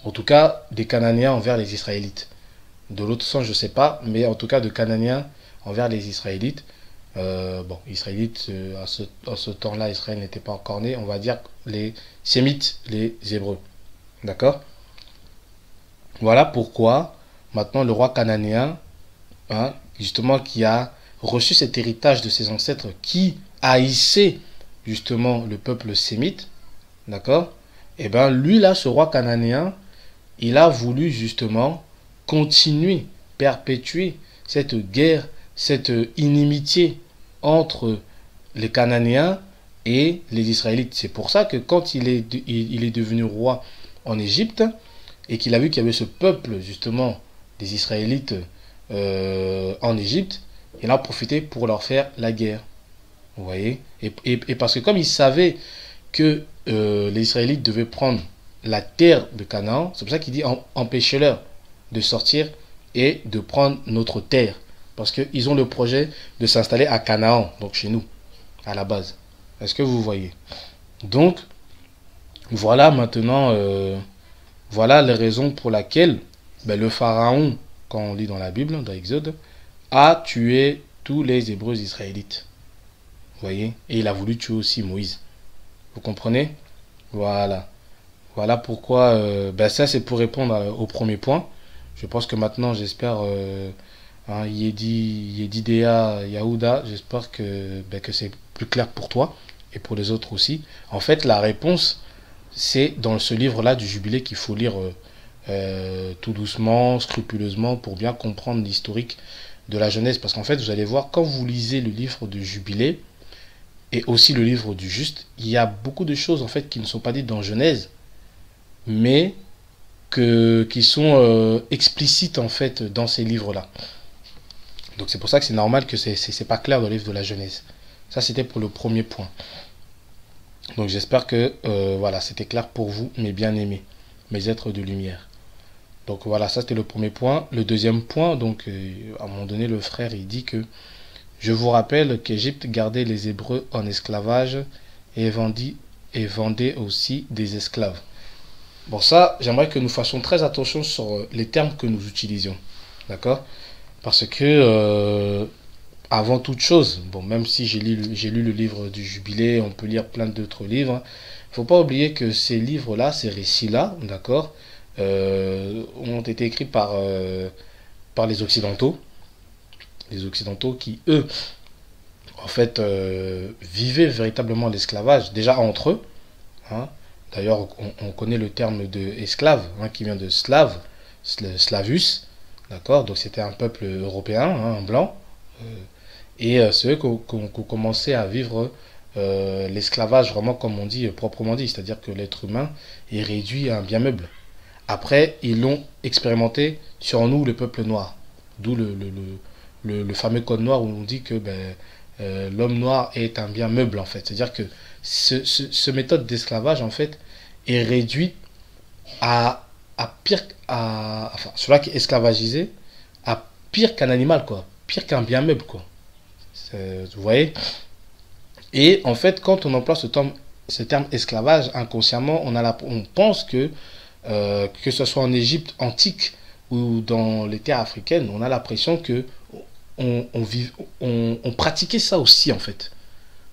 en tout cas des Cananéens envers les Israélites. De l'autre sens, je ne sais pas, mais en tout cas de Cananéens envers les Israélites. Bon, Israélites, à ce temps-là, Israël n'était pas encore né. On va dire les Sémites, les Hébreux. D'accord? Voilà pourquoi, maintenant, le roi cananéen, hein, justement, qui a reçu cet héritage de ses ancêtres, qui haïssait, justement, le peuple sémite, d'accord? Et bien, lui, là, ce roi cananéen, il a voulu, justement, continuer, perpétuer cette guerre, cette inimitié entre les Cananéens et les Israélites. C'est pour ça que quand il est devenu roi en Égypte et qu'il a vu qu'il y avait ce peuple justement des Israélites en Égypte, il a profité pour leur faire la guerre. Vous voyez, et parce que comme il savait que les Israélites devaient prendre la terre de Canaan, c'est pour ça qu'il dit empêchez-leur de sortir et de prendre notre terre. Parce qu'ils ont le projet de s'installer à Canaan, donc chez nous, à la base. Est-ce que vous voyez? Donc, voilà maintenant, voilà les raisons pour lesquelles le pharaon, quand on lit dans la Bible, dans Exode, a tué tous les Hébreux israélites. Vous voyez? Et il a voulu tuer aussi Moïse. Vous comprenez? Voilà. Voilà pourquoi, ça c'est pour répondre au premier point. Je pense que maintenant, j'espère, Yedidea, Yahuda, j'espère que c'est plus clair pour toi et pour les autres aussi. En fait, la réponse, c'est dans ce livre-là du Jubilé qu'il faut lire tout doucement, scrupuleusement, pour bien comprendre l'historique de la Genèse. Parce qu'en fait, vous allez voir, quand vous lisez le livre du Jubilé et aussi le livre du Juste, il y a beaucoup de choses en fait qui ne sont pas dites dans Genèse, mais qui sont explicites en fait dans ces livres-là. Donc c'est pour ça que c'est normal que c'est pas clair dans le livre de la Genèse. Ça c'était pour le premier point. Donc j'espère que voilà, c'était clair pour vous, mes bien-aimés, mes êtres de lumière. Donc voilà, ça c'était le premier point. Le deuxième point, donc à un moment donné le frère il dit que je vous rappelle qu'Égypte gardait les Hébreux en esclavage et vendait aussi des esclaves. Bon, ça, j'aimerais que nous fassions très attention sur les termes que nous utilisions. D'accord? Parce que, avant toute chose, bon, même si j'ai lu le livre du Jubilé, on peut lire plein d'autres livres, il ne faut pas oublier que ces livres-là, ces récits-là, d'accord, ont été écrits par les Occidentaux qui, eux, en fait, vivaient véritablement l'esclavage, déjà entre eux, hein. D'ailleurs, on connaît le terme de esclave, hein, qui vient de slave, slavus, d'accord, donc c'était un peuple européen, hein, un blanc, euh, et c'est eux qui ont commencé à vivre l'esclavage vraiment comme on dit, proprement dit, c'est-à-dire que l'être humain est réduit à un bien meuble. Après, ils l'ont expérimenté sur nous, le peuple noir. D'où le fameux code noir où on dit que ben, l'homme noir est un bien meuble, en fait. C'est-à-dire que ce méthode d'esclavage, en fait, est réduit à pire, enfin, celui qui est esclavagisé, à pire qu'un animal, quoi. Pire qu'un bien meuble, quoi. Vous voyez? Et en fait, quand on emploie ce terme esclavage, inconsciemment, on pense que ce soit en Égypte antique ou dans les terres africaines, on a l'impression que on pratiquait ça aussi, en fait.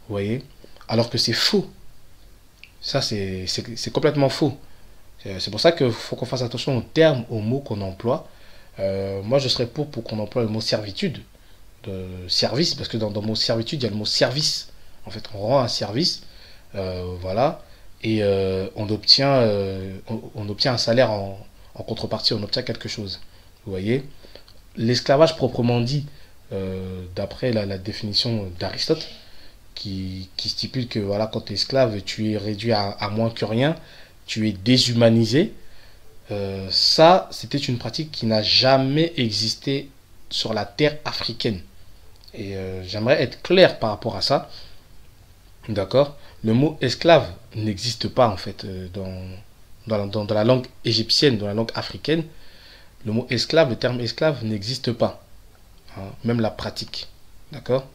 Vous voyez? Alors que c'est faux. Ça, c'est complètement faux. C'est pour ça qu'il faut qu'on fasse attention aux termes, aux mots qu'on emploie. Moi, je serais pour qu'on emploie le mot servitude, de service, parce que dans le mot servitude, il y a le mot service. En fait, on rend un service, voilà, et on obtient un salaire en contrepartie, on obtient quelque chose. Vous voyez? L'esclavage proprement dit, d'après la définition d'Aristote, qui stipule que voilà, quand tu es esclave, tu es réduit à moins que rien, tu es déshumanisé. Ça, c'était une pratique qui n'a jamais existé sur la terre africaine. Et j'aimerais être clair par rapport à ça. D'accord? Le mot esclave n'existe pas en fait dans la langue égyptienne, dans la langue africaine. Le mot esclave, le terme esclave n'existe pas. Hein, même la pratique. D'accord?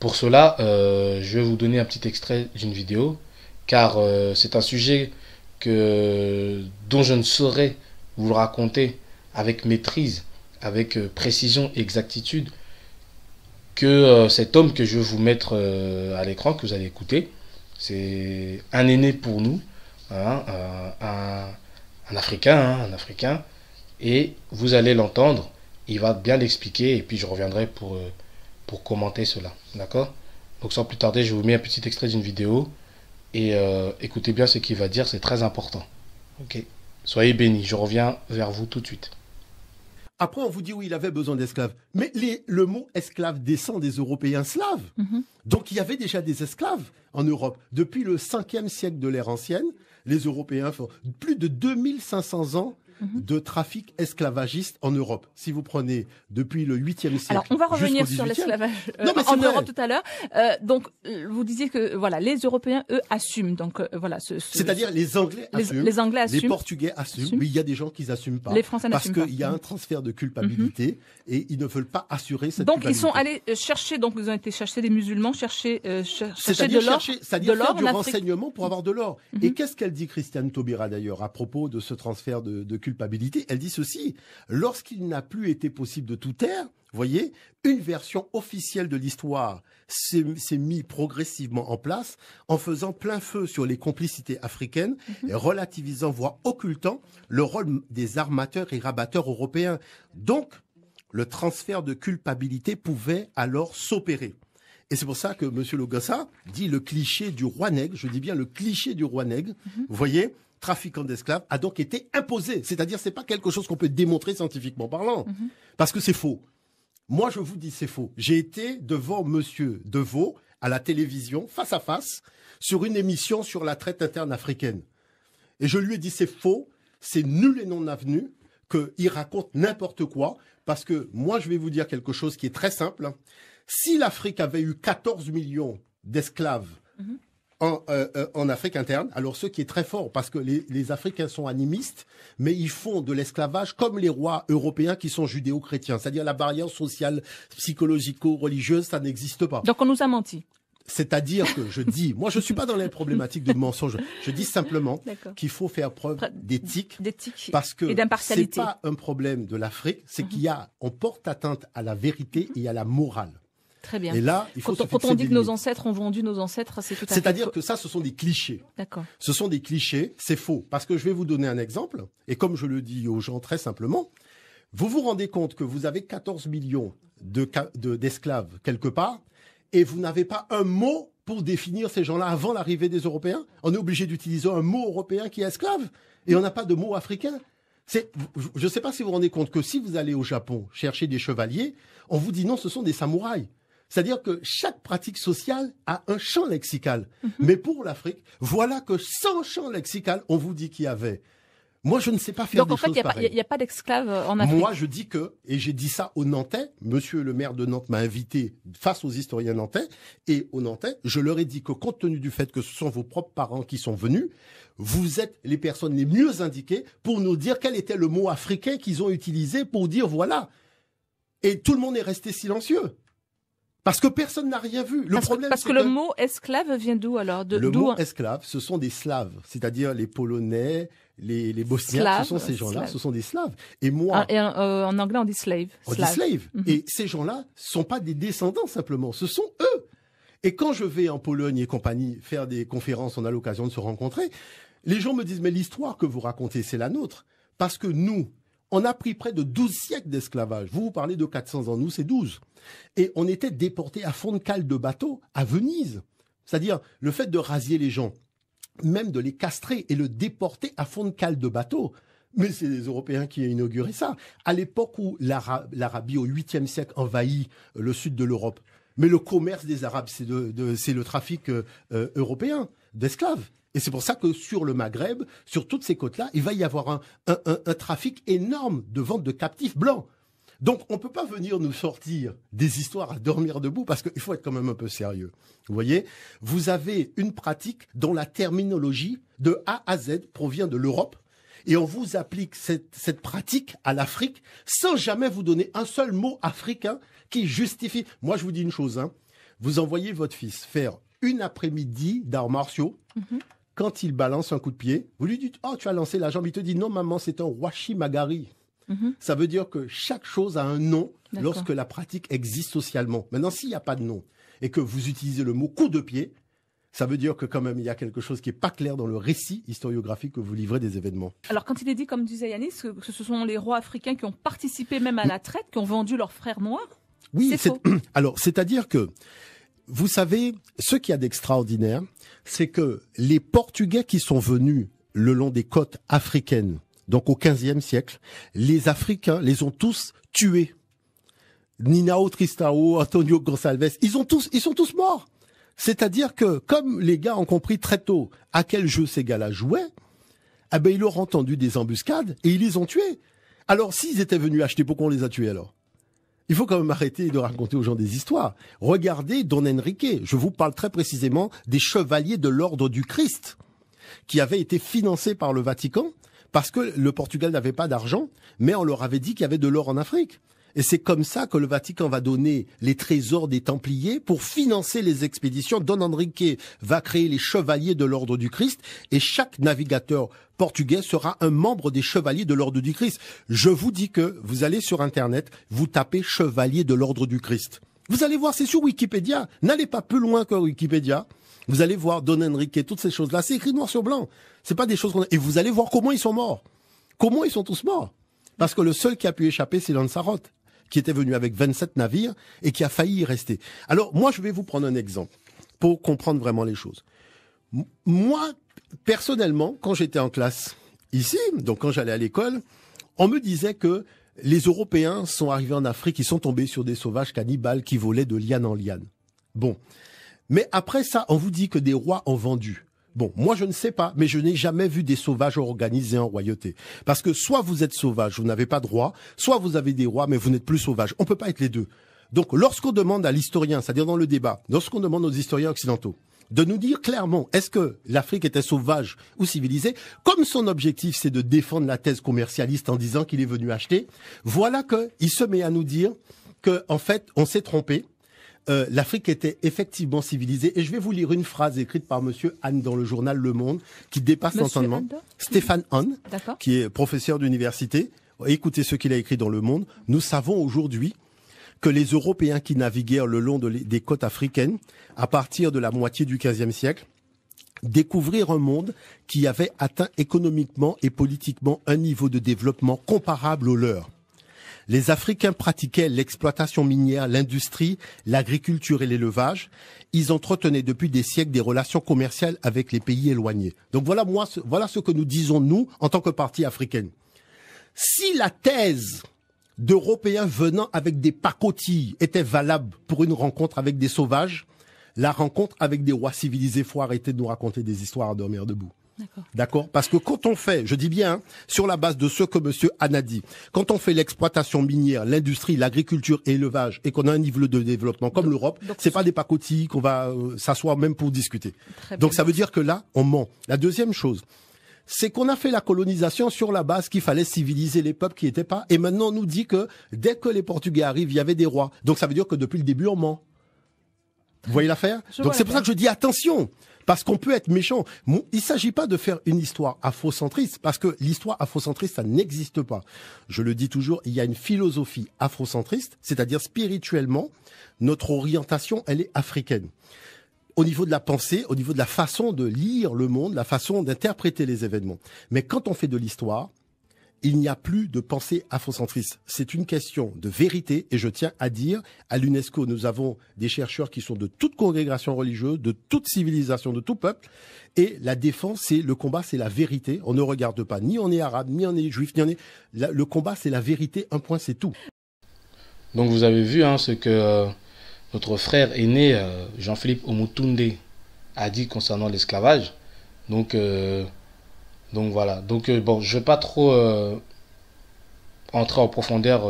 Pour cela, je vais vous donner un petit extrait d'une vidéo, car c'est un sujet dont je ne saurais vous le raconter avec maîtrise, avec précision et exactitude, que cet homme que je vais vous mettre à l'écran, que vous allez écouter. C'est un aîné pour nous, hein, un Africain, hein, un Africain, et vous allez l'entendre, il va bien l'expliquer, et puis je reviendrai pour commenter cela. D'accord? Donc sans plus tarder, je vous mets un petit extrait d'une vidéo, et écoutez bien ce qu'il va dire, c'est très important. Ok? Soyez bénis, je reviens vers vous tout de suite. Après, on vous dit oui, il avait besoin d'esclaves. Mais le mot esclave descend des Européens slaves. Donc, il y avait déjà des esclaves en Europe. Depuis le 5e siècle de l'ère ancienne, les Européens font plus de 2500 ans de trafic esclavagiste en Europe. Si vous prenez depuis le 8e siècle. Alors, on va revenir sur l'esclavage en Europe tout à l'heure. Donc, vous disiez que voilà, les Européens, eux, assument. Donc, voilà. C'est-à-dire les Anglais assument. Les Anglais assument. Les Portugais assument. Mais il y a des gens qui n'assument pas. Les Français n'assument pas. Parce qu'il y a un transfert de culpabilité et ils ne veulent pas assurer cette culpabilité. Donc, ils sont allés chercher, donc ils ont été chercher des musulmans, chercher de l'or. C'est-à-dire faire du renseignement pour avoir de l'or. Et qu'est-ce qu'elle dit, Christiane Taubira, d'ailleurs, à propos de ce transfert de culpabilité? Elle dit ceci: lorsqu'il n'a plus été possible de tout taire, voyez, une version officielle de l'histoire s'est mise progressivement en place en faisant plein feu sur les complicités africaines et relativisant, voire occultant, le rôle des armateurs et rabatteurs européens. Donc, le transfert de culpabilité pouvait alors s'opérer. Et c'est pour ça que M. Logassa dit le cliché du roi nègre, je dis bien le cliché du roi nègre, vous voyez, trafiquant d'esclaves, a donc été imposé. C'est-à-dire, c'est pas quelque chose qu'on peut démontrer scientifiquement parlant, parce que c'est faux. Moi, je vous dis, c'est faux. J'ai été devant Monsieur Deveau à la télévision, face à face, sur une émission sur la traite interne africaine. Et je lui ai dit, c'est faux, c'est nul et non avenu, qu'il raconte n'importe quoi, parce que moi, je vais vous dire quelque chose qui est très simple. Si l'Afrique avait eu 14 millions d'esclaves en Afrique interne, alors ce qui est très fort, parce que les Africains sont animistes, mais ils font de l'esclavage comme les rois européens qui sont judéo-chrétiens. C'est-à-dire la barrière sociale, psychologico-religieuse, ça n'existe pas. Donc on nous a menti. C'est-à-dire que je dis, moi je suis pas dans les problématiques de mensonge, je dis simplement qu'il faut faire preuve d'éthique, parce que c'est pas un problème de l'Afrique, c'est on porte atteinte à la vérité et à la morale. Très bien. Et là, il faut quand on dit que nos ancêtres ont vendu nos ancêtres, c'est tout à fait. C'est-à-dire que ça, ce sont des clichés. D'accord. Ce sont des clichés, c'est faux. Parce que je vais vous donner un exemple, et comme je le dis aux gens très simplement, vous vous rendez compte que vous avez 14 millions d'esclaves quelque part, et vous n'avez pas un mot pour définir ces gens-là avant l'arrivée des Européens. On est obligé d'utiliser un mot européen qui est esclave, et on n'a pas de mot africain. Je ne sais pas si vous vous rendez compte que si vous allez au Japon chercher des chevaliers, on vous dit non, ce sont des samouraïs. C'est-à-dire que chaque pratique sociale a un champ lexical. Mais pour l'Afrique, voilà que sans champ lexical, on vous dit qu'il y avait. Moi, je ne sais pas faire des choses pareilles. Donc en fait, il n'y a pas d'esclaves en Afrique. Moi, je dis que, et j'ai dit ça aux Nantais, monsieur le maire de Nantes m'a invité face aux historiens nantais, et aux Nantais, je leur ai dit que compte tenu du fait que ce sont vos propres parents qui sont venus, vous êtes les personnes les mieux indiquées pour nous dire quel était le mot africain qu'ils ont utilisé pour dire voilà. Et tout le monde est resté silencieux. Parce que personne n'a rien vu. Parce que le mot esclave vient d'où alors? Le mot esclave, ce sont des Slaves, c'est-à-dire les Polonais, les Bosniaques, ce sont ces gens-là, ce sont des Slaves. Et moi, en anglais on dit slave. On dit slave. Et ces gens-là sont pas des descendants simplement, ce sont eux. Et quand je vais en Pologne et compagnie faire des conférences, on a l'occasion de se rencontrer. Les gens me disent mais l'histoire que vous racontez, c'est la nôtre, parce que nous, on a pris près de 12 siècles d'esclavage. Vous parlez de 400 ans, nous c'est 12. Et on était déportés à fond de cale de bateau à Venise. C'est-à-dire le fait de rasier les gens, même de les castrer et le déporter à fond de cale de bateau. Mais c'est les Européens qui ont inauguré ça. À l'époque où l'Arabie au 8e siècle envahit le sud de l'Europe. Mais le commerce des Arabes, c'est le trafic européen d'esclaves. Et c'est pour ça que sur le Maghreb, sur toutes ces côtes-là, il va y avoir un trafic énorme de vente de captifs blancs. Donc, on ne peut pas venir nous sortir des histoires à dormir debout parce qu'il faut être quand même un peu sérieux. Vous voyez, vous avez une pratique dont la terminologie de A à Z provient de l'Europe et on vous applique cette pratique à l'Afrique sans jamais vous donner un seul mot africain qui justifie. Moi, je vous dis une chose, hein. Vous envoyez votre fils faire une après-midi d'arts martiaux. Quand il balance un coup de pied, vous lui dites « Oh, tu as lancé la jambe ». Il te dit « Non, maman, c'est un washi magari ». Ça veut dire que chaque chose a un nom lorsque la pratique existe socialement. Maintenant, s'il n'y a pas de nom et que vous utilisez le mot coup de pied, ça veut dire que quand même il y a quelque chose qui n'est pas clair dans le récit historiographique que vous livrez des événements. Alors quand il est dit, comme disait Yanis, que ce sont les rois africains qui ont participé même à la traite, qui ont vendu leurs frères noirs, oui, c'est faux. Alors, c'est-à-dire que, vous savez, ce qu'il y a d'extraordinaire, c'est que les Portugais qui sont venus le long des côtes africaines, donc au XVe siècle, les Africains les ont tous tués. Ninao Tristão, Antonio Gonçalves, ils sont tous morts. C'est-à-dire que, comme les gars ont compris très tôt à quel jeu ces gars-là jouaient, eh ben, ils leur ont tendu des embuscades et ils les ont tués. Alors, s'ils étaient venus acheter, pourquoi on les a tués alors? Il faut quand même arrêter de raconter aux gens des histoires. Regardez Don Henrique. Je vous parle très précisément des chevaliers de l'ordre du Christ qui avaient été financés par le Vatican parce que le Portugal n'avait pas d'argent, mais on leur avait dit qu'il y avait de l'or en Afrique. Et c'est comme ça que le Vatican va donner les trésors des Templiers pour financer les expéditions. Don Henrique va créer les chevaliers de l'ordre du Christ et chaque navigateur portugais sera un membre des chevaliers de l'ordre du Christ. Je vous dis que vous allez sur Internet, vous tapez chevalier de l'ordre du Christ. Vous allez voir, c'est sur Wikipédia. N'allez pas plus loin que Wikipédia. Vous allez voir Don Henrique, toutes ces choses-là. C'est écrit noir sur blanc. C'est pas des choses qu'on a... Et vous allez voir comment ils sont morts. Comment ils sont tous morts. Parce que le seul qui a pu échapper, c'est Lanzarote, qui était venu avec 27 navires et qui a failli y rester. Alors, moi, je vais vous prendre un exemple pour comprendre vraiment les choses. Moi, personnellement, quand j'étais en classe ici, donc quand j'allais à l'école, on me disait que les Européens sont arrivés en Afrique, ils sont tombés sur des sauvages cannibales qui volaient de liane en liane. Bon. Mais après ça, on vous dit que des rois ont vendu. Bon, moi je ne sais pas, mais je n'ai jamais vu des sauvages organisés en royauté. Parce que soit vous êtes sauvage, vous n'avez pas de roi, soit vous avez des rois, mais vous n'êtes plus sauvage. On peut pas être les deux. Donc lorsqu'on demande à l'historien, c'est-à-dire dans le débat, lorsqu'on demande aux historiens occidentaux de nous dire clairement, est-ce que l'Afrique était sauvage ou civilisée, comme son objectif c'est de défendre la thèse commercialiste en disant qu'il est venu acheter, voilà qu'il se met à nous dire que en fait on s'est trompé. l'Afrique était effectivement civilisée. Et je vais vous lire une phrase écrite par Monsieur Hahn dans le journal Le Monde, qui dépasse l'entendement. Stéphane Hahn, qui est professeur d'université. Écoutez ce qu'il a écrit dans Le Monde. Nous savons aujourd'hui que les Européens qui naviguèrent le long des côtes africaines, à partir de la moitié du XVe siècle, découvrirent un monde qui avait atteint économiquement et politiquement un niveau de développement comparable au leur. Les Africains pratiquaient l'exploitation minière, l'industrie, l'agriculture et l'élevage. Ils entretenaient depuis des siècles des relations commerciales avec les pays éloignés. Donc voilà ce que nous disons, nous, en tant que parti africain. Si la thèse d'Européens venant avec des pacotilles était valable pour une rencontre avec des sauvages, la rencontre avec des rois civilisés, faut arrêter de nous raconter des histoires à dormir debout. D'accord. Parce que quand on fait, je dis bien, sur la base de ce que Monsieur Hahn a dit, quand on fait l'exploitation minière, l'industrie, l'agriculture et l'élevage, et qu'on a un niveau de développement comme l'Europe, c'est pas des pacotilles qu'on va s'asseoir même pour discuter. Donc ça veut dire que là, on ment. La deuxième chose, c'est qu'on a fait la colonisation sur la base qu'il fallait civiliser les peuples qui n'étaient pas, et maintenant on nous dit que dès que les Portugais arrivent, il y avait des rois. Donc ça veut dire que depuis le début, on ment. Vous voyez l'affaire? Donc c'est pour ça que je dis attention, parce qu'on peut être méchant. Il ne s'agit pas de faire une histoire afrocentriste, parce que l'histoire afrocentriste, ça n'existe pas. Je le dis toujours, il y a une philosophie afrocentriste, c'est-à-dire spirituellement, notre orientation, elle est africaine. Au niveau de la pensée, au niveau de la façon de lire le monde, la façon d'interpréter les événements. Mais quand on fait de l'histoire, il n'y a plus de pensée afrocentriste. C'est une question de vérité et je tiens à dire, à l'UNESCO, nous avons des chercheurs qui sont de toute congrégation religieuse, de toute civilisation, de tout peuple. Et la défense, c'est le combat, c'est la vérité. On ne regarde pas, ni on est arabe, ni on est juif, ni on est... Le combat, c'est la vérité, un point, c'est tout. Donc vous avez vu ce que notre frère aîné, Jean-Philippe Omotunde, a dit concernant l'esclavage. Donc voilà, bon, je vais pas trop entrer en profondeur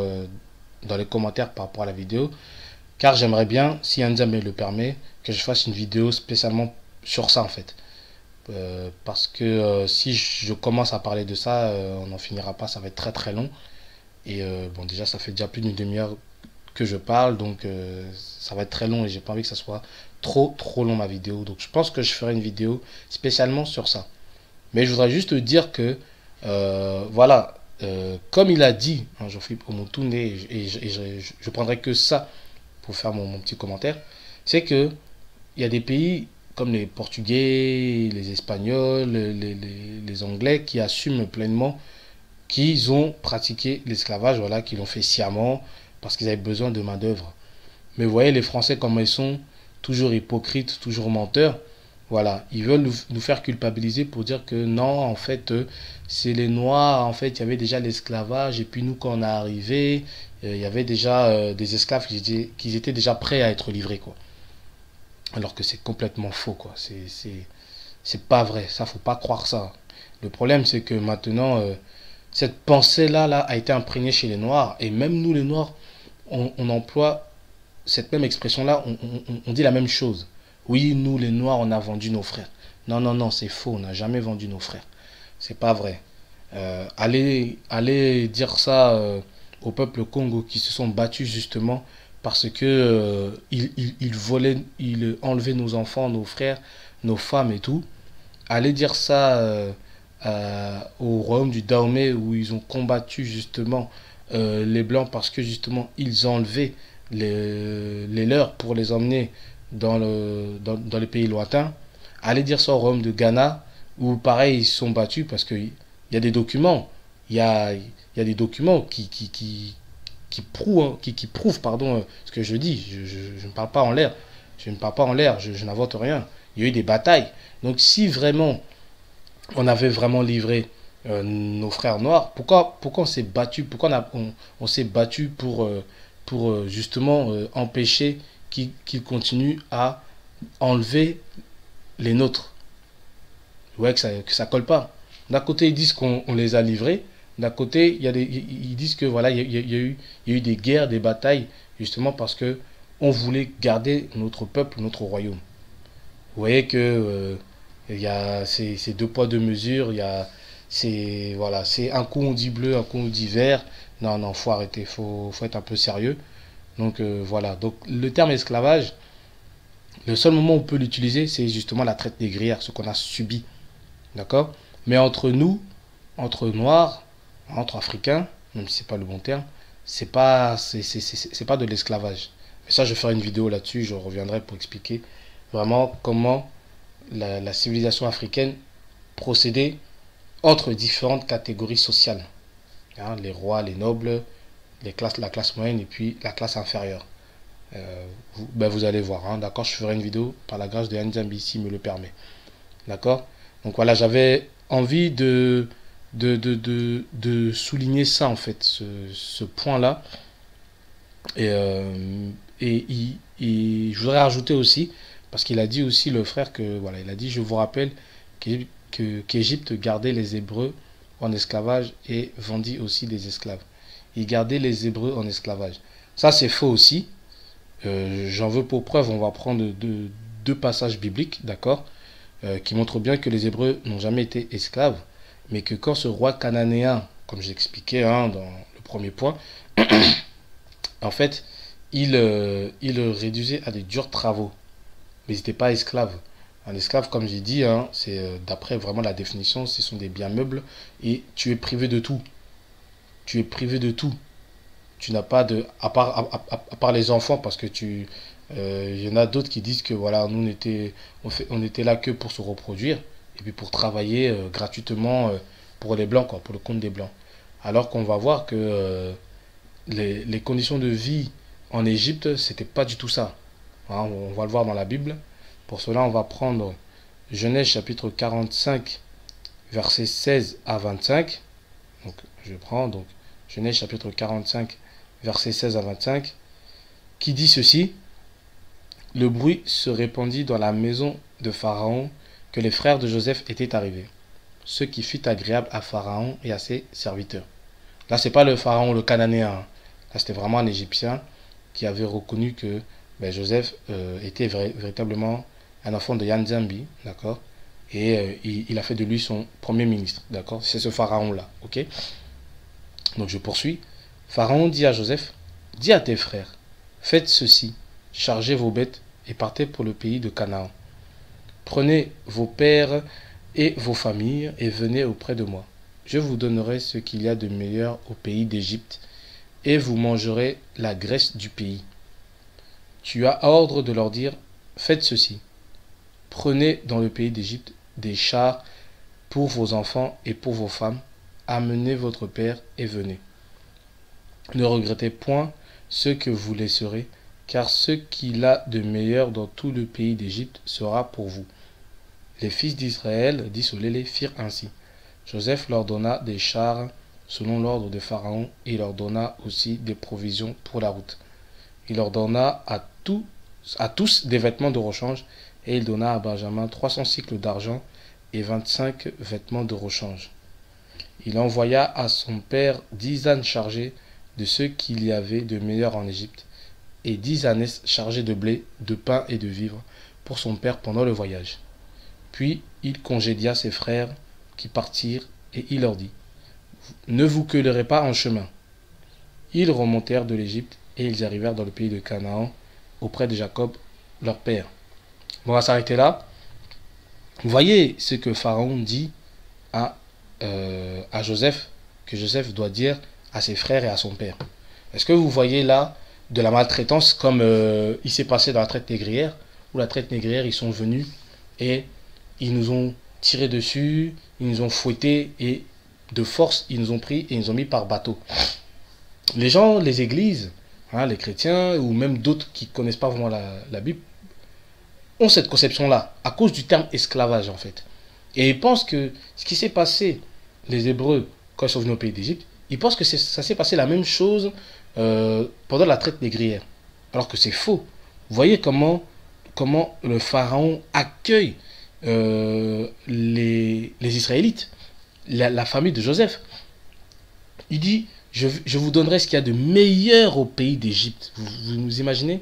dans les commentaires par rapport à la vidéo, car j'aimerais bien, si Nzambe le permet, que je fasse une vidéo spécialement sur ça en fait. Parce que si je commence à parler de ça, on n'en finira pas, ça va être très très long. Et bon, déjà ça fait déjà plus d'une demi-heure que je parle, donc ça va être très long et j'ai pas envie que ça soit trop long ma vidéo. Donc je pense que je ferai une vidéo spécialement sur ça. Mais je voudrais juste dire que, voilà, comme il a dit, Jean-Philippe Omotunde, et je prendrai que ça pour faire mon petit commentaire, c'est que il y a des pays comme les Portugais, les Espagnols, les Anglais qui assument pleinement qu'ils ont pratiqué l'esclavage, voilà, qu'ils l'ont fait sciemment parce qu'ils avaient besoin de main-d'œuvre. Mais vous voyez, les Français, comme ils sont toujours hypocrites, toujours menteurs. Voilà, ils veulent nous faire culpabiliser pour dire que non, en fait, c'est les Noirs, en fait, il y avait déjà l'esclavage, et puis nous, quand on est arrivé, il y avait déjà des esclaves qui étaient déjà prêts à être livrés, quoi. Alors que c'est complètement faux, quoi. C'est pas vrai, ça, faut pas croire ça. Le problème, c'est que maintenant, cette pensée-là a été imprégnée chez les Noirs, et même nous, les Noirs, on emploie cette même expression-là, on dit la même chose. Oui, nous, les Noirs, on a vendu nos frères. Non, non, non, c'est faux. On n'a jamais vendu nos frères. C'est pas vrai. Allez dire ça au peuple Congo qui se sont battus justement parce que ils volaient, ils enlevaient nos enfants, nos frères, nos femmes et tout. Allez dire ça au royaume du Dahomey où ils ont combattu justement les Blancs parce que justement ils enlevaient les leurs pour les emmener dans les pays lointains. Allez dire ça au royaume de Ghana où pareil ils se sont battus parce qu'il y a des documents, il y a des documents qui prouvent ce que je dis. Je ne parle pas en l'air, je n'invente rien. Il y a eu des batailles. Donc si vraiment on avait vraiment livré nos frères noirs, pourquoi on s'est battu, on s'est battu pour justement empêcher qu'ils continuent à enlever les nôtres. Ouais, que ça colle pas. D'un côté, ils disent qu'on les a livrés. D'un côté, ils disent que voilà, il y a eu des guerres, des batailles, justement parce que on voulait garder notre peuple, notre royaume. Vous voyez que il y a ces deux poids, deux mesures. C'est un coup on dit bleu, un coup on dit vert. Non, faut arrêter, faut être un peu sérieux. Donc voilà, donc le terme esclavage, le seul moment où on peut l'utiliser, c'est justement la traite négrière, ce qu'on a subi. D'accord? Mais entre nous, entre Noirs, entre Africains, même si c'est pas le bon terme, c'est pas de l'esclavage. Mais ça, je ferai une vidéo là-dessus, je reviendrai pour expliquer vraiment comment la civilisation africaine procédait entre différentes catégories sociales. Hein, les rois, les nobles, la classe moyenne et puis la classe inférieure. Vous allez voir, hein, d'accord? Je ferai une vidéo par la grâce de Nzambi s'il me le permet. D'accord? Donc voilà, j'avais envie de souligner ça en fait, ce point-là. Et je voudrais rajouter aussi, parce qu'il a dit aussi le frère que, voilà, il a dit, je vous rappelle qu'Égypte gardait les Hébreux en esclavage et vendit aussi des esclaves. Il gardait les Hébreux en esclavage. Ça c'est faux aussi. J'en veux pour preuve, on va prendre deux passages bibliques, d'accord, qui montrent bien que les Hébreux n'ont jamais été esclaves, mais que quand ce roi cananéen, comme j'expliquais hein, dans le premier point, en fait, il réduisait à des durs travaux, mais ils n'étaient pas esclaves. Un esclave, comme j'ai dit, hein, c'est d'après vraiment la définition, ce sont des biens meubles et tu es privé de tout. Tu es privé de tout. Tu n'as pas de... À part les enfants, parce que il y en a d'autres qui disent que voilà, nous on était là que pour se reproduire et puis pour travailler gratuitement pour les blancs, quoi, pour le compte des blancs. Alors qu'on va voir que les conditions de vie en Égypte, c'était pas du tout ça. Hein, on va le voir dans la Bible. Pour cela, on va prendre Genèse chapitre 45, versets 16 à 25. Donc, je prends donc Genèse chapitre 45, versets 16 à 25, qui dit ceci. Le bruit se répandit dans la maison de Pharaon que les frères de Joseph étaient arrivés, ce qui fut agréable à Pharaon et à ses serviteurs. Là, c'est pas le Pharaon, le Cananéen. Hein. Là, c'était vraiment un Égyptien qui avait reconnu que Joseph était véritablement un enfant de Nzambi, d'accord, et il a fait de lui son premier ministre, d'accord. C'est ce Pharaon-là, ok. Donc je poursuis. Pharaon dit à Joseph, dis à tes frères, faites ceci, chargez vos bêtes et partez pour le pays de Canaan. Prenez vos pères et vos familles et venez auprès de moi. Je vous donnerai ce qu'il y a de meilleur au pays d'Égypte et vous mangerez la graisse du pays. Tu as ordre de leur dire, faites ceci. Prenez dans le pays d'Égypte des chars pour vos enfants et pour vos femmes. Amenez votre père et venez. Ne regrettez point ce que vous laisserez, car ce qu'il a de meilleur dans tout le pays d'Égypte sera pour vous. Les fils d'Israël, dit Solélé, firent ainsi. Joseph leur donna des chars selon l'ordre de Pharaon, et il leur donna aussi des provisions pour la route. Il leur donna à tous des vêtements de rechange, et il donna à Benjamin 300 cycles d'argent et 25 vêtements de rechange. Il envoya à son père 10 ânes chargés de ce qu'il y avait de meilleur en Égypte, et 10 ânesses chargées de blé, de pain et de vivres pour son père pendant le voyage. Puis il congédia ses frères qui partirent, et il leur dit, ne vous cueillerez pas en chemin. Ils remontèrent de l'Égypte, et ils arrivèrent dans le pays de Canaan, auprès de Jacob, leur père. On va s'arrêter là. Vous voyez ce que Pharaon dit à Joseph, que Joseph doit dire à ses frères et à son père. Est-ce que vous voyez là de la maltraitance comme il s'est passé dans la traite négrière, où la traite négrière, ils sont venus et ils nous ont tiré dessus, ils nous ont fouettés et de force, ils nous ont pris et ils nous ont mis par bateau. Les gens, les églises, hein, les chrétiens ou même d'autres qui ne connaissent pas vraiment la Bible, ont cette conception-là, à cause du terme esclavage en fait. Et ils pensent que ce qui s'est passé, les Hébreux, quand ils sont venus au pays d'Égypte, ils pensent que ça s'est passé la même chose pendant la traite négrière. Alors que c'est faux. Vous voyez comment le Pharaon accueille les Israélites, la famille de Joseph. Il dit, je vous donnerai ce qu'il y a de meilleur au pays d'Égypte. Vous imaginez?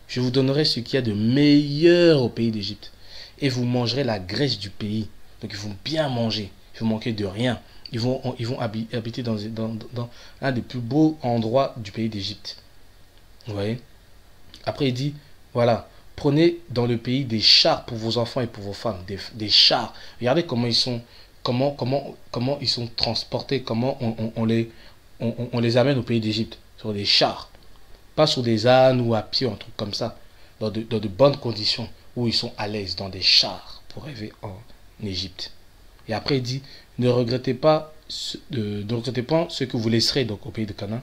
Je vous donnerai ce qu'il y a de meilleur au pays d'Égypte. Et vous mangerez la graisse du pays. Donc ils vont bien manger. Ils vont manquer de rien. Ils vont habiter dans un des plus beaux endroits du pays d'Égypte. Vous voyez? Après, il dit, voilà, prenez dans le pays des chars pour vos enfants et pour vos femmes, des chars. Regardez comment ils sont, comment ils sont transportés, comment on les amène au pays d'Égypte, sur des chars. Pas sur des ânes ou à pied, un truc comme ça, dans de bonnes conditions, où ils sont à l'aise, dans des chars, pour arriver en Égypte. Et après, il dit, ne regrettez pas ce que vous laisserez donc, au pays de Canaan,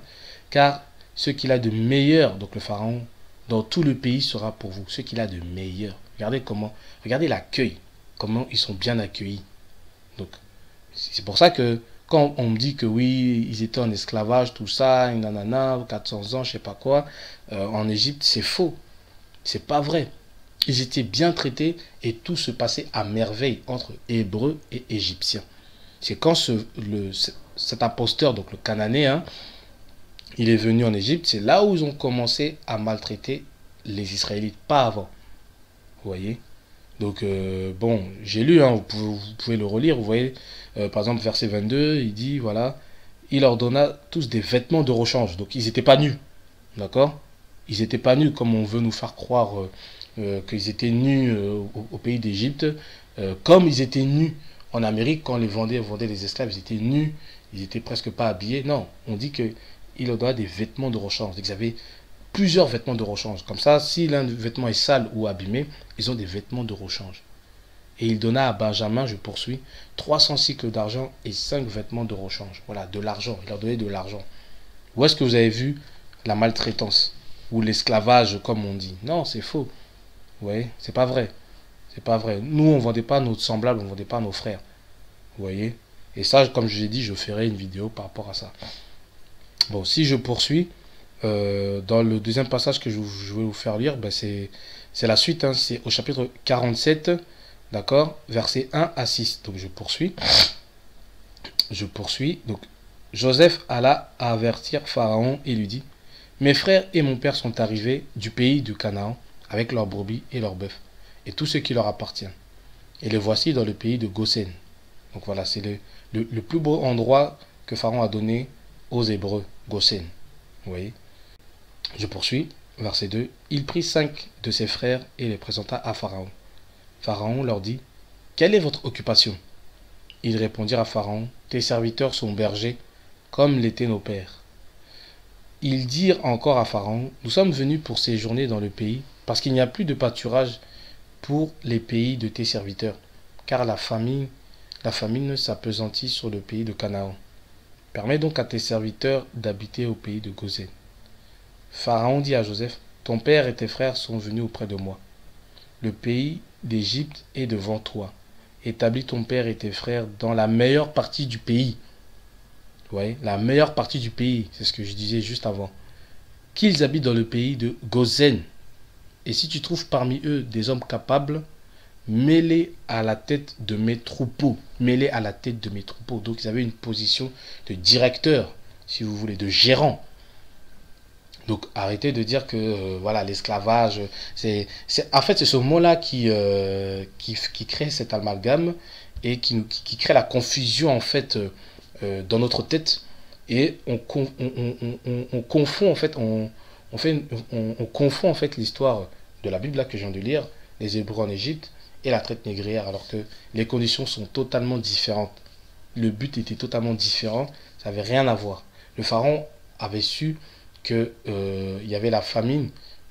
car ce qu'il a de meilleur, donc le Pharaon, dans tout le pays sera pour vous, ce qu'il a de meilleur. Regardez l'accueil, comment ils sont bien accueillis. Donc, c'est pour ça que quand on me dit que oui, ils étaient en esclavage, tout ça, nanana, 400 ans, je sais pas quoi, en Égypte, c'est faux. C'est pas vrai. Ils étaient bien traités et tout se passait à merveille entre Hébreux et Égyptiens. C'est quand cet imposteur, donc le Cananéen, il est venu en Égypte, c'est là où ils ont commencé à maltraiter les Israélites, pas avant. Vous voyez? Donc, bon, j'ai lu, hein, vous pouvez le relire, vous voyez, par exemple, verset 22, il dit, voilà, il leur donna tous des vêtements de rechange. Donc, ils n'étaient pas nus, d'accord? Ils n'étaient pas nus comme on veut nous faire croire qu'ils étaient nus au pays d'Égypte, comme ils étaient nus en Amérique, quand les vendaient les esclaves, ils étaient nus, ils n'étaient presque pas habillés. Non, on dit qu'il leur donna des vêtements de rechange. Donc, ils avaient plusieurs vêtements de rechange. Comme ça, si l'un des vêtements est sale ou abîmé, ils ont des vêtements de rechange. Et il donna à Benjamin, je poursuis, 300 cycles d'argent et 5 vêtements de rechange. Voilà, de l'argent. Il leur donnait de l'argent. Où est-ce que vous avez vu la maltraitance ou l'esclavage, comme on dit? Non, c'est faux. Vous voyez, c'est pas vrai. C'est pas vrai. Nous, on ne vendait pas nos semblables, on ne vendait pas nos frères. Vous voyez? Et ça, comme je l'ai dit, je ferai une vidéo par rapport à ça. Bon, si je poursuis, dans le deuxième passage que je vais vous faire lire, ben c'est la suite, hein, c'est au chapitre 47, d'accord, versets 1 à 6. Donc je poursuis. Donc Joseph alla avertir Pharaon et lui dit, mes frères et mon père sont arrivés du pays du Canaan avec leurs brebis et leurs bœufs et tout ce qui leur appartient. Et les voici dans le pays de Goshen. Donc voilà, c'est le plus beau endroit que Pharaon a donné aux Hébreux, Goshen. Vous voyez? Je poursuis, verset 2. Il prit 5 de ses frères et les présenta à Pharaon. Pharaon leur dit, quelle est votre occupation? Ils répondirent à Pharaon, tes serviteurs sont bergers, comme l'étaient nos pères. Ils dirent encore à Pharaon, nous sommes venus pour séjourner dans le pays, parce qu'il n'y a plus de pâturage pour les pays de tes serviteurs, car la famine s'appesantit sur le pays de Canaan. Permets donc à tes serviteurs d'habiter au pays de Goshen. Pharaon dit à Joseph, ton père et tes frères sont venus auprès de moi. Le pays d'Égypte est devant toi. Établis ton père et tes frères dans la meilleure partie du pays. Vous voyez, la meilleure partie du pays, c'est ce que je disais juste avant. Qu'ils habitent dans le pays de Goshen. Et si tu trouves parmi eux des hommes capables, mets-les à la tête de mes troupeaux. Mets-les à la tête de mes troupeaux. Donc ils avaient une position de directeur, si vous voulez, de gérant. Donc arrêtez de dire que voilà, l'esclavage, en fait c'est ce mot-là qui crée cet amalgame et qui crée la confusion en fait dans notre tête, et on confond en fait on confond en fait l'histoire de la Bible là que je viens de lire, les Hébreux en Égypte et la traite négrière, alors que les conditions sont totalement différentes. Le but était totalement différent, ça n'avait rien à voir. Le pharaon avait su qu'il y avait la famine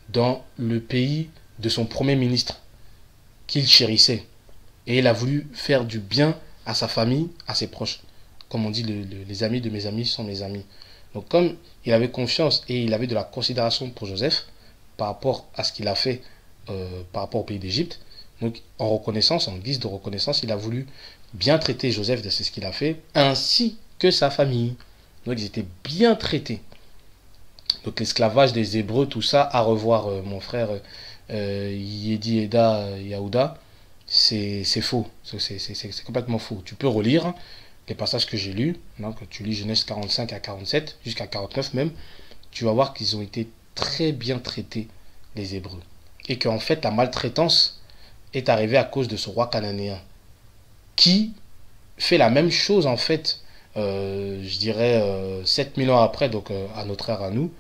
dans le pays de son premier ministre, qu'il chérissait. Et il a voulu faire du bien à sa famille, à ses proches. Comme on dit, les amis de mes amis sont mes amis. Donc comme il avait confiance et il avait de la considération pour Joseph, par rapport à ce qu'il a fait par rapport au pays d'Égypte, donc en reconnaissance, en guise de reconnaissance, il a voulu bien traiter Joseph de ce qu'il a fait, ainsi que sa famille. Donc ils étaient bien traités. Donc l'esclavage des Hébreux, tout ça, à revoir mon frère Yedi Eda Yaouda, c'est faux, c'est complètement faux. Tu peux relire les passages que j'ai lus, quand tu lis Genèse 45 à 47, jusqu'à 49 même, tu vas voir qu'ils ont été très bien traités, les Hébreux. Et qu'en fait, la maltraitance est arrivée à cause de ce roi cananéen, qui fait la même chose en fait, je dirais 7000 ans après, donc à notre ère à nous,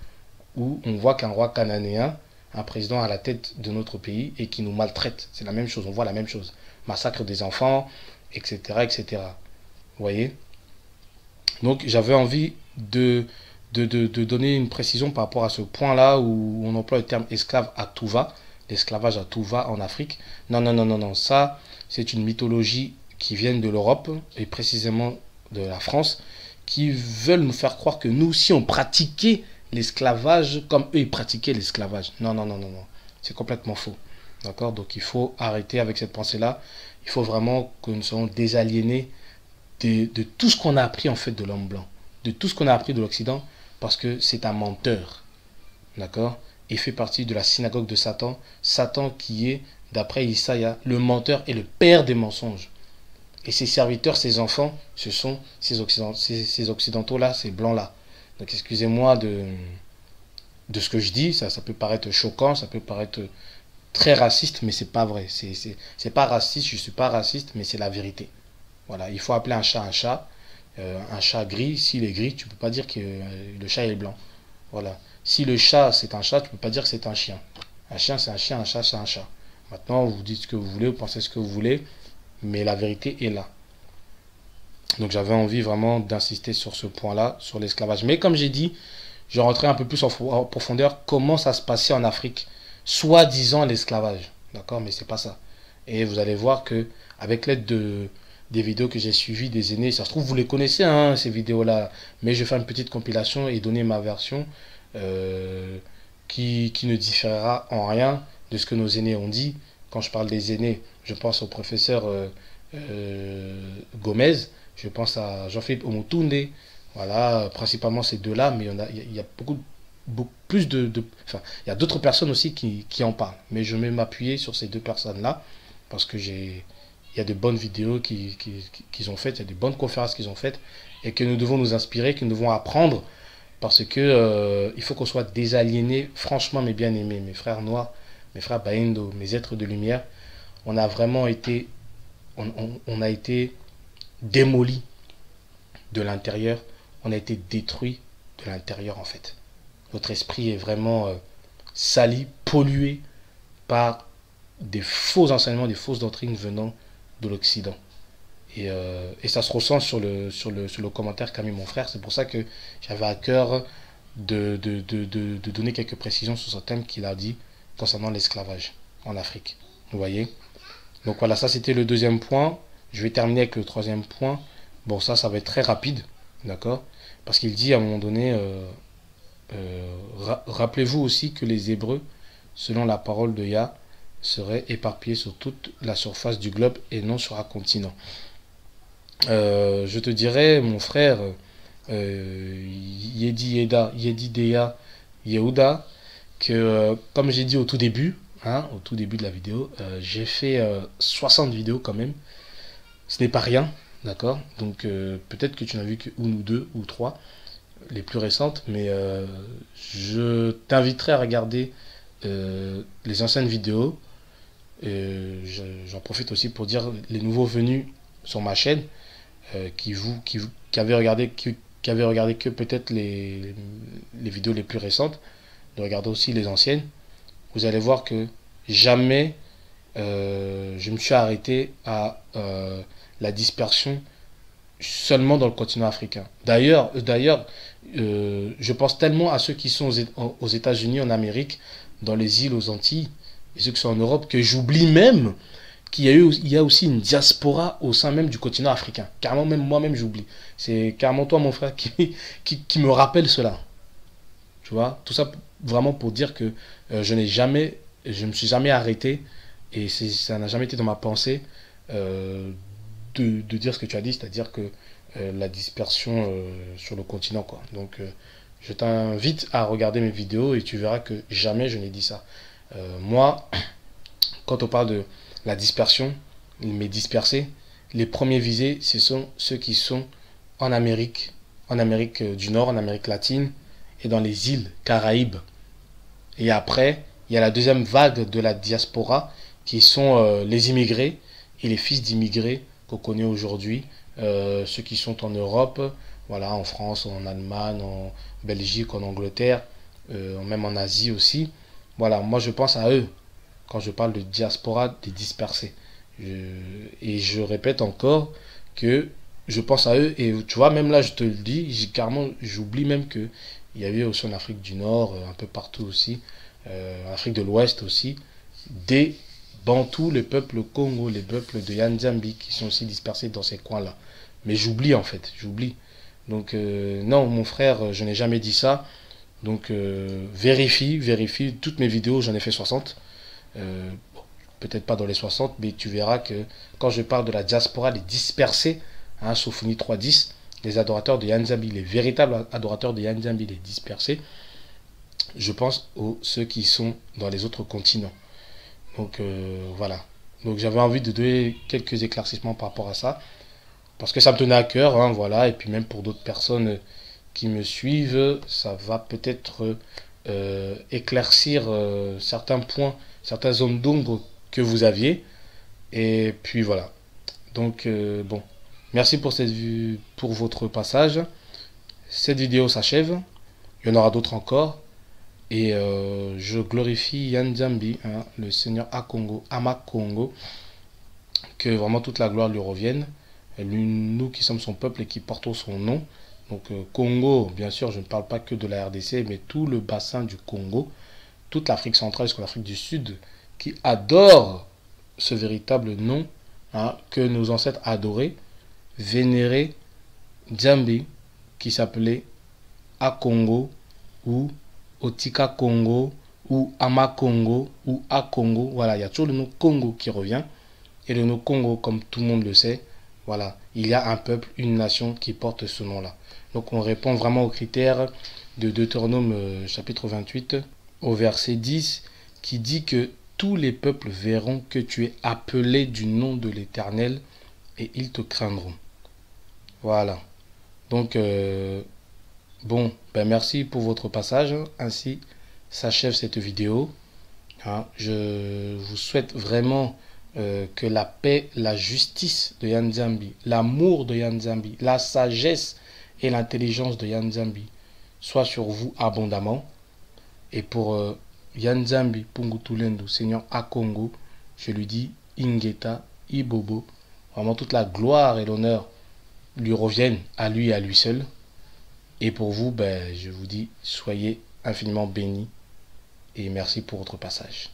où on voit qu'un roi cananéen, un président à la tête de notre pays et qui nous maltraite. C'est la même chose, on voit la même chose. Massacre des enfants, etc. etc. Vous voyez? Donc j'avais envie de donner une précision par rapport à ce point-là où on emploie le terme esclave à tout va, l'esclavage à tout va en Afrique. Non, non, non, non, non, ça c'est une mythologie qui vient de l'Europe et précisément de la France, qui veulent nous faire croire que nous aussi on pratiquait l'esclavage comme eux ils pratiquaient l'esclavage. Non, non, non, non, non, c'est complètement faux. D'accord? Donc il faut arrêter avec cette pensée-là. Il faut vraiment que nous soyons désaliénés de tout ce qu'on a appris en fait de l'homme blanc, de tout ce qu'on a appris de l'Occident, parce que c'est un menteur, d'accord? Il fait partie de la synagogue de Satan, Satan qui est, d'après Isaïe, le menteur et le père des mensonges. Et ses serviteurs, ses enfants, ce sont ces occidentaux-là, ces blancs-là. Donc excusez-moi de ce que je dis, ça peut paraître choquant, ça peut paraître très raciste, mais c'est pas vrai. C'est pas raciste, je suis pas raciste, mais c'est la vérité. Voilà, il faut appeler un chat, un chat gris, s'il est gris, tu peux pas dire que le chat est blanc. Voilà. Si le chat c'est un chat, tu peux pas dire que c'est un chien. Un chien c'est un chien, un chat c'est un chat. Maintenant, vous dites ce que vous voulez, vous pensez ce que vous voulez, mais la vérité est là. Donc j'avais envie vraiment d'insister sur ce point-là, sur l'esclavage. Mais comme j'ai dit, je rentrais un peu plus en profondeur comment ça se passait en Afrique, soi-disant l'esclavage. D'accord, mais c'est pas ça. Et vous allez voir que avec l'aide des vidéos que j'ai suivies des aînés, ça se trouve vous les connaissez hein, ces vidéos-là, mais je vais faire une petite compilation et donner ma version qui ne différera en rien de ce que nos aînés ont dit. Quand je parle des aînés, je pense au professeur Gomez, je pense à Jean-Philippe Omotunde, voilà, principalement ces deux-là, mais il y a beaucoup plus enfin, il y a d'autres personnes aussi qui en parlent, mais je vais m'appuyer sur ces deux personnes-là, parce que il y a de bonnes vidéos qu'ils ont faites, il y a de bonnes conférences qu'ils ont faites, et que nous devons nous inspirer, que nous devons apprendre, parce que il faut qu'on soit désaliénés, franchement mes bien-aimés, mes frères noirs, mes frères Baïndo, mes êtres de lumière, on a vraiment été, on a été démolis de l'intérieur, on a été détruits de l'intérieur en fait. Notre esprit est vraiment sali, pollué par des faux enseignements, des fausses doctrines venant de l'Occident. Et ça se ressent sur le commentaire qu'a mis mon frère. C'est pour ça que j'avais à cœur de donner quelques précisions sur ce thème qu'il a dit concernant l'esclavage en Afrique. Vous voyez? Donc voilà, ça c'était le deuxième point. Je vais terminer avec le troisième point. Bon, ça va être très rapide, d'accord? Parce qu'il dit à un moment donné, rappelez-vous aussi que les Hébreux, selon la parole de Yah, seraient éparpillés sur toute la surface du globe et non sur un continent. Je te dirais, mon frère, Yedidea Yehuda, que comme j'ai dit au tout début de la vidéo, j'ai fait 60 vidéos quand même. Ce n'est pas rien, d'accord? Donc peut-être que tu n'as vu qu'une ou deux ou trois, les plus récentes, mais je t'inviterai à regarder les anciennes vidéos. J'en profite aussi pour dire les nouveaux venus sur ma chaîne qui avaient regardé que peut-être les vidéos les plus récentes, de regarder aussi les anciennes. Vous allez voir que jamais je me suis arrêté à la dispersion seulement dans le continent africain. D'ailleurs, je pense tellement à ceux qui sont aux États-Unis, en Amérique, dans les îles, aux Antilles, et ceux qui sont en Europe, que j'oublie même qu'il y a aussi une diaspora au sein même du continent africain. Carrément, même moi-même, j'oublie. C'est carrément toi, mon frère, qui me rappelle cela. Tu vois, tout ça vraiment pour dire que je me suis jamais arrêté, et ça n'a jamais été dans ma pensée de dire ce que tu as dit, c'est-à-dire que la dispersion sur le continent, quoi. Donc, je t'invite à regarder mes vidéos et tu verras que jamais je n'ai dit ça. Moi, quand on parle de la dispersion, mais dispersés, les premiers visés, ce sont ceux qui sont en Amérique du Nord, en Amérique latine et dans les îles Caraïbes. Et après, il y a la deuxième vague de la diaspora qui sont les immigrés et les fils d'immigrés qu'on connaît aujourd'hui, ceux qui sont en Europe, voilà, en France, en Allemagne, en Belgique, en Angleterre, même en Asie aussi. Voilà, moi je pense à eux quand je parle de diaspora des dispersés. Et je répète encore que je pense à eux. Et tu vois, même là, je te le dis, carrément, j'oublie même que il y avait aussi en Afrique du Nord, un peu partout aussi, en Afrique de l'Ouest aussi, des Bantous, le peuple Congo, les peuples de Yanzambi qui sont aussi dispersés dans ces coins-là. Mais j'oublie en fait, j'oublie. Donc non, mon frère, je n'ai jamais dit ça. Donc vérifie. Toutes mes vidéos, j'en ai fait 60. Bon, peut-être pas dans les 60, mais tu verras que quand je parle de la diaspora, les dispersés, hein, Sophonie 3.10, les adorateurs de Yanzambi, les véritables adorateurs de Yanzambi, les dispersés, je pense aux ceux qui sont dans les autres continents. Donc voilà. Donc j'avais envie de donner quelques éclaircissements par rapport à ça. Parce que ça me tenait à cœur, hein, voilà. Et puis même pour d'autres personnes qui me suivent, ça va peut-être éclaircir certains points, certaines zones d'ombre que vous aviez. Et puis voilà. Donc bon. Merci pour votre passage. Cette vidéo s'achève. Il y en aura d'autres encore. Et je glorifie Yanzambi, hein, le Seigneur Akongo, Amakongo, que vraiment toute la gloire lui revienne. Et nous qui sommes son peuple et qui portons son nom. Donc Congo, bien sûr, je ne parle pas que de la RDC, mais tout le bassin du Congo, toute l'Afrique centrale jusqu'à l'Afrique du Sud, qui adore ce véritable nom, hein, que nos ancêtres adoraient, vénéraient Djambi, qui s'appelait Akongo ou Otika Congo ou Ama Congo ou A Congo. Voilà, il y a toujours le nom Congo qui revient. Et le nom Congo, comme tout le monde le sait, voilà, il y a un peuple, une nation qui porte ce nom-là. Donc on répond vraiment aux critères de Deutéronome chapitre 28 au verset 10 qui dit que tous les peuples verront que tu es appelé du nom de l'Éternel et ils te craindront. Voilà. Donc bon, ben merci pour votre passage. Ainsi s'achève cette vidéo. Hein, je vous souhaite vraiment que la paix, la justice de Yanzambi, l'amour de Yanzambi, la sagesse et l'intelligence de Yanzambi soient sur vous abondamment. Et pour Yanzambi Pungutulendo, Seigneur Akongo, je lui dis Ingeta, Ibobo. Vraiment toute la gloire et l'honneur lui reviennent à lui et à lui seul. Et pour vous, ben, je vous dis, soyez infiniment bénis et merci pour votre passage.